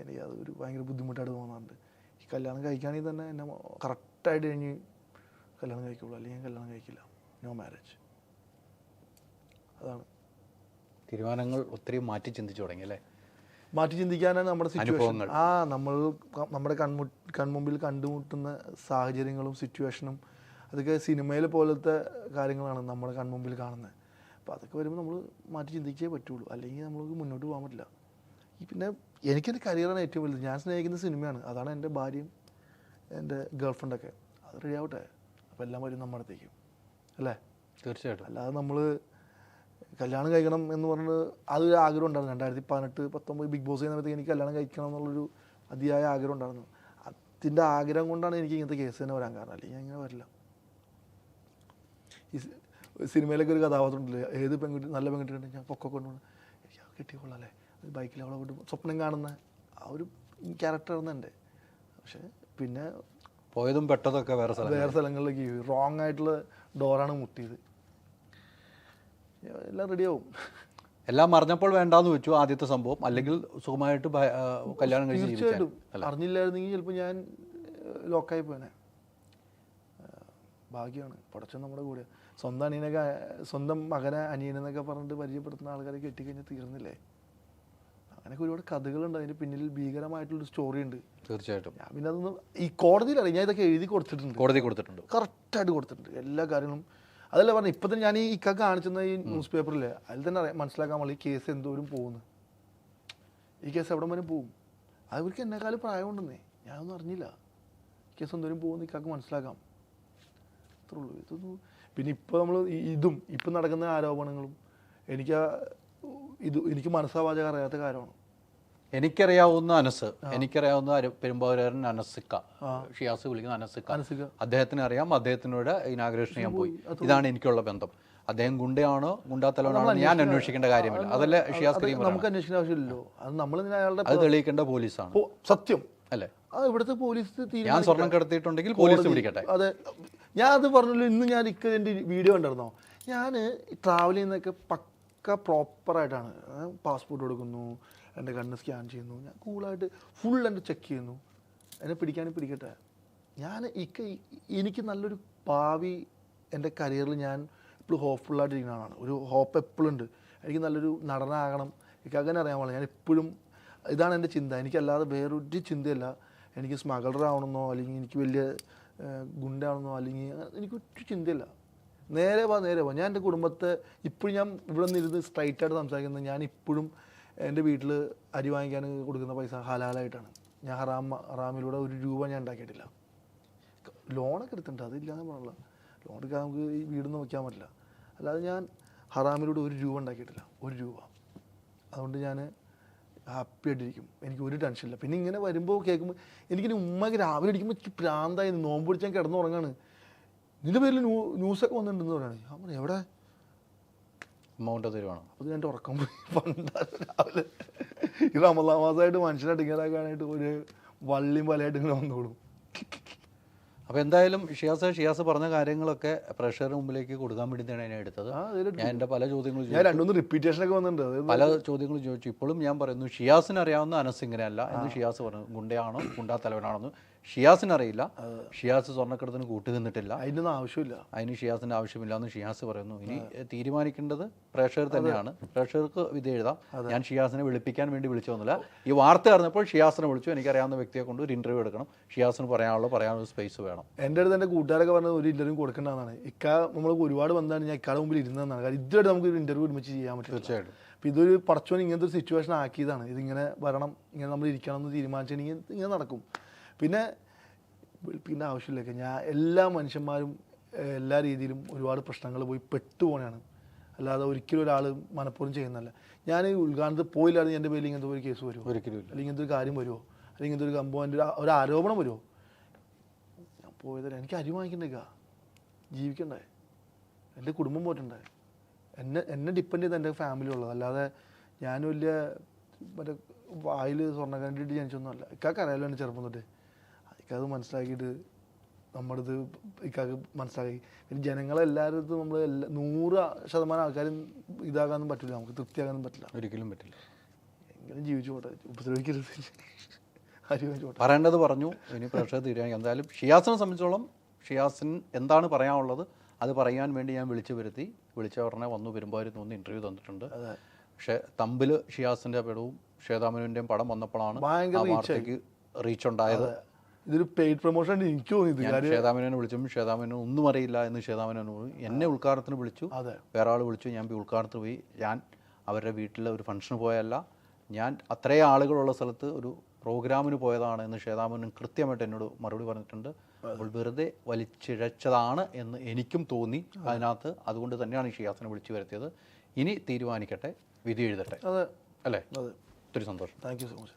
എനിക്കത് ഒരു ഭയങ്കര ബുദ്ധിമുട്ടായിട്ട് തോന്നാറുണ്ട്. ഈ കല്യാണം കഴിക്കുകയാണെങ്കിൽ തന്നെ എന്നെ കറക്റ്റായിട്ട് കഴിഞ്ഞ് കല്യാണം കഴിക്കുള്ളൂ, അല്ലെങ്കിൽ ഞാൻ കല്യാണം കഴിക്കില്ല. No marriage. അതാണ് തീരുമാനങ്ങൾ ഒത്തിരി മാറ്റി ചിന്തിച്ചു തുടങ്ങി അല്ലേ? മാറ്റി ചിന്തിക്കാനാണ് നമ്മുടെ സിറ്റുവേഷൻ. നമ്മൾ നമ്മുടെ കൺമുമ്പിൽ കണ്ടുമുട്ടുന്ന സാഹചര്യങ്ങളും സിറ്റുവേഷനും അതൊക്കെ സിനിമയിൽ പോലത്തെ കാര്യങ്ങളാണ് നമ്മുടെ കൺമുമ്പിൽ കാണുന്നത്. അപ്പോൾ അതൊക്കെ വരുമ്പോൾ നമ്മൾ മാറ്റി ചിന്തിച്ചേ പറ്റുള്ളൂ, അല്ലെങ്കിൽ നമ്മൾക്ക് മുന്നോട്ട് പോകാൻ പറ്റില്ല. പിന്നെ എനിക്കെൻ്റെ കരിയറാണ് ഏറ്റവും വലുത്. ഞാൻ സ്നേഹിക്കുന്ന സിനിമയാണ്. അതാണ് എൻ്റെ ഭാര്യയും എൻ്റെ ഗേൾഫ്രണ്ടൊക്കെ. അത് റെഡി ആവട്ടെ, അപ്പോൾ എല്ലാം വരും നമ്മുടെ അടുത്തേക്കും അല്ലേ? തീർച്ചയായിട്ടും. അല്ലാതെ നമ്മൾ കല്യാണം കഴിക്കണം എന്ന് പറഞ്ഞ് അതൊരു ആഗ്രഹം ഉണ്ടായിരുന്നു. 2018-19 ബിഗ് ബോസ് ചെയ്യുന്ന സമയത്ത് എനിക്ക് കല്യാണം കഴിക്കണം എന്നുള്ളൊരു അതിയായ ആഗ്രഹം ഉണ്ടായിരുന്നു. അതിൻ്റെ ആഗ്രഹം കൊണ്ടാണ് എനിക്ക് ഇങ്ങനത്തെ കേസ് തന്നെ വരാൻ കാരണം. അല്ലെങ്കിൽ ഞാൻ ഇങ്ങനെ വരില്ല. ഈ സിനിമയിലൊക്കെ ഒരു കഥാപാത്രം ഉണ്ടല്ലേ, ഏത് പെൺകുട്ടി നല്ല പെൺകുട്ടി ഉണ്ടെങ്കിൽ ഞാൻ പൊക്കെ കൊണ്ടുപോകണം, എനിക്ക് അത് കിട്ടിക്കൊള്ളാല്ലേ, ബൈക്കിൽ അവളെ വിട്ട് സ്വപ്നം കാണുന്ന ആ ഒരു ക്യാരക്ടറായിരുന്നു എൻ്റെ. പക്ഷേ പിന്നെ പോയതും പെട്ടതൊക്കെ വേറെ സ്ഥലങ്ങളിലേക്ക് റോങ് ആയിട്ടുള്ള ഡോറാണ് മുട്ടിയത്. എല്ലാം റെഡിയാവും. എല്ലാം അറിഞ്ഞപ്പോൾ വേണ്ടാന്ന് വെച്ചു ആദ്യത്തെ സംഭവം, അല്ലെങ്കിൽ സുഖമായിട്ട് കല്യാണം കഴിച്ച് തീർച്ചയായിട്ടും അറിഞ്ഞില്ലായിരുന്നെങ്കിൽ ചിലപ്പോൾ ഞാൻ ലോക്കായി പോയനെ. ഭാഗ്യമാണ് പടച്ചോൻ നമ്മുടെ കൂടെ. സ്വന്തം മകനെ അനിയനെന്നൊക്കെ പറഞ്ഞിട്ട് പരിചയപ്പെടുത്തുന്ന ആൾക്കാരെ കെട്ടിക്കഴിഞ്ഞാൽ തീർന്നില്ലേ? അങ്ങനെയൊക്കെ ഒരുപാട് കഥകളുണ്ട്. അതിന് പിന്നിൽ ഭീകരമായിട്ടുള്ളൊരു സ്റ്റോറി ഉണ്ട്. തീർച്ചയായിട്ടും. ഞാൻ പിന്നെ അതൊന്നും ഈ കോടതിയിൽ അറിയാം. ഞാൻ ഇതൊക്കെ എഴുതി കൊടുത്തിട്ടുണ്ട്, കറക്റ്റായിട്ട് കൊടുത്തിട്ടുണ്ട് എല്ലാ കാര്യങ്ങളും. അതല്ല പറഞ്ഞു ഇപ്പം തന്നെ ഞാൻ ഈ ഇക്കൊക്കെ കാണിച്ചെന്ന ഈ ന്യൂസ് പേപ്പറിൽ അതിൽ തന്നെ അറിയാം, മനസ്സിലാക്കാൻ പാടില്ല ഈ കേസ് എന്തോരം പോകുന്നു, ഈ കേസ് എവിടെ വരെ പോകും. അവർക്ക് എന്നെക്കാളും പ്രായമുണ്ടെന്നേ, ഞാനൊന്നും അറിഞ്ഞില്ല. കേസ് എന്തോരം പോകുന്നു ഇക്കൊക്കെ മനസ്സിലാക്കാം. അത്രേ ഉള്ളൂ. ഇതൊന്നും പിന്നെ ഇപ്പോൾ നമ്മൾ ഇപ്പം നടക്കുന്ന ആരോപണങ്ങളും എനിക്ക് മനസ്സാവാചകം അറിയാത്ത കാര്യമാണ്. എനിക്കറിയാവുന്ന പെരുമ്പാവൂരുകാരൻ അനസിക്ക, ഷിയാസ് വിളിക്കുന്ന അനസിക്ക, അദ്ദേഹത്തിന് അറിയാം. അദ്ദേഹത്തിനോട് ഇനാഗ്രേഷൻ ഞാൻ പോയി. ഇതാണ് എനിക്കുള്ള ബന്ധം. അദ്ദേഹം ഗുണ്ടയാണോ ഗുണ്ടാത്തലവനാണോ ഞാൻ അന്വേഷിക്കേണ്ട കാര്യമില്ല. അതല്ലേ ഷിയാസ് കരീം നമുക്ക് അന്വേഷിക്കേണ്ട ആവശ്യമില്ലല്ലോ. അത് തെളിയിക്കേണ്ട പോലീസാണ്. സത്യം അല്ലേ? ഇവിടുത്തെ പോലീസ് ഞാൻ സ്വർണം കടത്തിയിട്ടുണ്ടെങ്കിൽ പോലീസ് പിടിക്കട്ടെ. അതെ, ഞാൻ അത് പറഞ്ഞല്ലോ. ഇന്ന് ഞാൻ എൻ്റെ വീഡിയോ കണ്ടിരുന്നോ? ഞാൻ ട്രാവൽ ചെയ്യുന്നതൊക്കെ പക്ക പ്രോപ്പറായിട്ടാണ്. പാസ്പോർട്ട് കൊടുക്കുന്നു, എൻ്റെ കണ്ണ് സ്കാൻ ചെയ്യുന്നു, ഞാൻ കൂളായിട്ട് ഫുൾ എൻ്റെ ചെക്ക് ചെയ്യുന്നു. എന്നെ പിടിക്കുകയാണെങ്കിൽ പിടിക്കട്ടെ. എനിക്ക് നല്ലൊരു ഭാവി എൻ്റെ കരിയറിൽ ഞാൻ എപ്പോഴും ഹോപ്പ്ഫുള്ളായിട്ടിരിക്കുന്ന ആളാണ്. ഒരു ഹോപ്പ് എപ്പോഴും ഉണ്ട്. എനിക്ക് നല്ലൊരു നടനാകണം. എനിക്ക് അങ്ങനെ അറിയാൻ പാടില്ല. ഞാൻ എപ്പോഴും ഇതാണ് എൻ്റെ ചിന്ത. എനിക്കല്ലാതെ വേറൊരു ചിന്തയല്ല. എനിക്ക് സ്മഗ്ലർ ആവണമെന്നോ അല്ലെങ്കിൽ എനിക്ക് വലിയ ഗുണ്ടാണെന്നോ അല്ലെങ്കിൽ എനിക്കൊരു ചിന്തയില്ല. നേരെ വാ. ഞാൻ എൻ്റെ കുടുംബത്തെ ഇപ്പോഴും ഞാൻ ഇവിടെ നിന്നിരുന്ന് സ്ട്രൈറ്റായിട്ട് സംസാരിക്കുന്നത്. ഞാൻ ഇപ്പോഴും എൻ്റെ വീട്ടിൽ അരി വാങ്ങിക്കാൻ കൊടുക്കുന്ന പൈസ ഹലാലായിട്ടാണ്. ഞാൻ ഹറാമിലൂടെ ഒരു രൂപ ഞാൻ ഉണ്ടാക്കിയിട്ടില്ല. ലോണൊക്കെ എടുത്തിട്ടുണ്ട്, അതില്ലാന്ന് പറഞ്ഞില്ല. ലോൺ എടുക്കാൻ നമുക്ക് ഈ വീടൊന്നും വയ്ക്കാൻ പറ്റില്ല. അല്ലാതെ ഞാൻ ഹറാമിലൂടെ ഒരു രൂപ ഉണ്ടാക്കിയിട്ടില്ല, ഒരു രൂപ. അതുകൊണ്ട് ഞാൻ ഹാപ്പി ആയിട്ടിരിക്കും. എനിക്ക് ഒരു ടെൻഷനില്ല. പിന്നെ ഇങ്ങനെ വരുമ്പോൾ കേൾക്കുമ്പോൾ എനിക്കിനി ഉമ്മക്ക് രാവിലെ അടിക്കുമ്പോൾ പ്രാന്തായി നോമ്പ് പിടിച്ചാൽ കിടന്നുറങ്ങാണ്. നിന്റെ പേരിൽ ന്യൂസൊക്കെ വന്നിട്ടുണ്ടെന്ന് പറയുകയാണ്. ഞാൻ പറഞ്ഞു എവിടെ എമൗണ്ട് തരുവാണ്. അത് എൻ്റെ ഉറക്കം പോയി പണ്ടാണ്. രാവിലെ ഈ റമദാൻ മാസമായിട്ട് മനുഷ്യനായിട്ട് ഇങ്ങനെയാക്കാനായിട്ട് ഒരു വള്ളിയും വലയായിട്ട് ഇങ്ങനെ വന്നോളും. അപ്പോൾ എന്തായാലും ഷിയാസ് പറഞ്ഞ കാര്യങ്ങളൊക്കെ പ്രേക്ഷകരുടെ മുമ്പിലേക്ക് കൊടുക്കാൻ വേണ്ടി തന്നെ ഞാൻ എടുത്തത്. ഞാൻ എൻ്റെ പല ചോദ്യങ്ങളും ഞാൻ 2-3 റിപ്പീറ്റേഷനൊക്കെ വന്നിട്ടുണ്ട്. പല ചോദ്യങ്ങളും ചോദിച്ചു. ഇപ്പോഴും ഞാൻ പറയുന്നു ഷിയാസിന് അറിയാവുന്ന അനസ് ഇങ്ങനെയല്ല എന്ന് ഷിയാസ് പറഞ്ഞു. ഗുണ്ടയാണോ ഗുണ്ടാ തലവനാണെന്ന് ഷിയാസിന് അറിയില്ല. ഷിയാസ് സ്വർണ്ണക്കടത്തിന് കൂട്ടുനിന്നിട്ടില്ല. അതിനൊന്നും ആവശ്യമില്ല. അതിന് ഷിയാസിൻ്റെ ആവശ്യമില്ല എന്ന് ഷിയാസ് പറയുന്നു. ഇനി തീരുമാനിക്കേണ്ടത് പ്രേക്ഷകർ തന്നെയാണ്. പ്രേക്ഷകർക്ക് വിധി എഴുതാം. ഞാൻ ഷിയാസിനെ വിളിപ്പിക്കാൻ വേണ്ടി വിളിച്ചു വന്നില്ല. ഈ വാർത്ത അറിഞ്ഞപ്പോൾ ഷിയാസിനെ വിളിച്ചു. എനിക്കറിയാവുന്ന വ്യക്തിയെ കൊണ്ട് ഒരു ഇൻ്റർവ്യൂ എടുക്കണം. ഷിയാസിന് പറയാനുള്ള സ്പേസ് വേണം. എൻ്റെ അടുത്ത് എൻ്റെ കൂട്ടുകാരൊക്കെ പറഞ്ഞത് ഒരു ഇൻ്റർവ്യൂ കൊടുക്കേണ്ടതാണ്. നമ്മൾ ഒരുപാട് വന്നാണ് ഞാൻ ഇക്കാടെ മുമ്പിൽ ഇരുന്നതെന്നാണ്. കാരണം ഇതുവരെ നമുക്ക് ഒരു ഇൻ്റർവ്യൂ ഒരുമിച്ച് ചെയ്യാൻ പറ്റും. തീർച്ചയായിട്ടും. അപ്പോൾ ഇതൊരു പടച്ചോൻ ഇങ്ങനത്തെ ഒരു സിറ്റുവേഷൻ ആക്കിയതാണ്. ഇതിങ്ങനെ വരണം, ഇങ്ങനെ നമ്മൾ ഇരിക്കണം എന്ന് തീരുമാനിച്ചിട്ടുണ്ടെങ്കിൽ ഇങ്ങനെ നടക്കും. പിന്നെ ആവശ്യമില്ല. ഞാൻ എല്ലാ മനുഷ്യന്മാരും എല്ലാ രീതിയിലും ഒരുപാട് പ്രശ്നങ്ങൾ പോയി പെട്ടുപോകണതാണ്. അല്ലാതെ ഒരിക്കലും ഒരാൾ മനഃപൂർവ്വം ചെയ്യുന്നതല്ല. ഞാൻ ഈ ഉദ്ഘാടനത്തിൽ പോയില്ലാതെ എൻ്റെ പേരിൽ ഇങ്ങനത്തെ ഒരു കേസ് വരുമോ? ഒരിക്കലും ഇല്ല. അല്ലെങ്കിൽ ഇങ്ങനത്തെ ഒരു കാര്യം വരുമോ? അല്ലെങ്കിൽ ഇങ്ങനത്തെ ഒരു സംഭവം എൻ്റെ ഒരു ആരോപണം വരുമോ? ഞാൻ പോയതല്ല. എനിക്ക് അരി വാങ്ങിക്കണ്ടേക്കാ, ജീവിക്കണ്ടേ, എൻ്റെ കുടുംബം പോറ്റണ്ടേ, എന്നെ ഡിപ്പെൻഡ് ചെയ്ത് എൻ്റെ ഫാമിലി ഉള്ളത്. അല്ലാതെ ഞാൻ വലിയ മറ്റേ വായിൽ സ്വർണ്ണം കണ്ടിട്ട് ജനിച്ചൊന്നുമല്ല. ഇക്കാക്ക് അറിയാലോ എൻ്റെ ചെറുപ്പം തൊട്ട്. ഇക്കാത് മനസ്സിലാക്കിയിട്ട് നമ്മുടെ ഇത് ഇക്കാക്ക് മനസ്സിലാക്കി. പിന്നെ ജനങ്ങളെല്ലാവരും നമ്മൾ 100% ആൾക്കാരും ഇതാകാനും പറ്റില്ല, നമുക്ക് തൃപ്തിയാകാനും പറ്റില്ല. ഒരിക്കലും പറ്റില്ല. എങ്ങനെ ജീവിച്ചു പോട്ടെ, ഉപദ്രവിക്കരുത്. പറയേണ്ടത് പറഞ്ഞു. ഇനി പ്രേക്ഷകർ തീരുമാനിക്കും. എന്തായാലും ഷിയാസിനെ സംബന്ധിച്ചോളം ഷിയാസിന് എന്താണ് പറയാനുള്ളത് അത് പറയാൻ വേണ്ടി ഞാൻ വിളിച്ച ഉടനെ വന്നു. പെരുമ്പാവൂരിൽ നിന്ന് ഇൻ്റർവ്യൂ തന്നിട്ടുണ്ട്. പക്ഷേ തമ്പിൽ ഷിയാസിൻ്റെ പടവും ശ്വേതാമേനോൻ്റെയും പടം വന്നപ്പോഴാണ് ആ വാർത്തയ്ക്ക് റീച്ച് ഉണ്ടായത്. ഇതൊരു പെയ്ഡ് പ്രൊമോഷൻ എനിക്ക് തോന്നിയത്. ശ്വേതാമേനോനെ വിളിച്ചപ്പോൾ ശ്വേതാമേനോ ഒന്നും അറിയില്ല എന്ന് ശ്വേതാമേനോന് പോയി. എന്നെ ഉദ്ഘാടനത്തിന് വിളിച്ചു, വേറെ ആൾ വിളിച്ചു. ഞാൻ ഉദ്ഘാടനത്തിന് പോയി. ഞാൻ അവരുടെ വീട്ടിലെ ഒരു ഫംഗ്ഷന് പോയല്ല, ഞാൻ അത്രയും ആളുകളുള്ള സ്ഥലത്ത് ഒരു പ്രോഗ്രാമിന് പോയതാണ് എന്ന് ശ്വേതാമേനോൻ കൃത്യമായിട്ട് എന്നോട് മറുപടി പറഞ്ഞിട്ടുണ്ട്. അപ്പോൾ വെറുതെ വലിച്ചിഴച്ചതാണ് എന്ന് എനിക്കും തോന്നി അതിനകത്ത്. അതുകൊണ്ട് തന്നെയാണ് ഈ ഷിയാസിനെ വിളിച്ചു വരുത്തിയത്. ഇനി തീരുമാനിക്കട്ടെ, വിധി എഴുതട്ടെ. അല്ലേ? ഒത്തിരി സന്തോഷം. Thank you so much.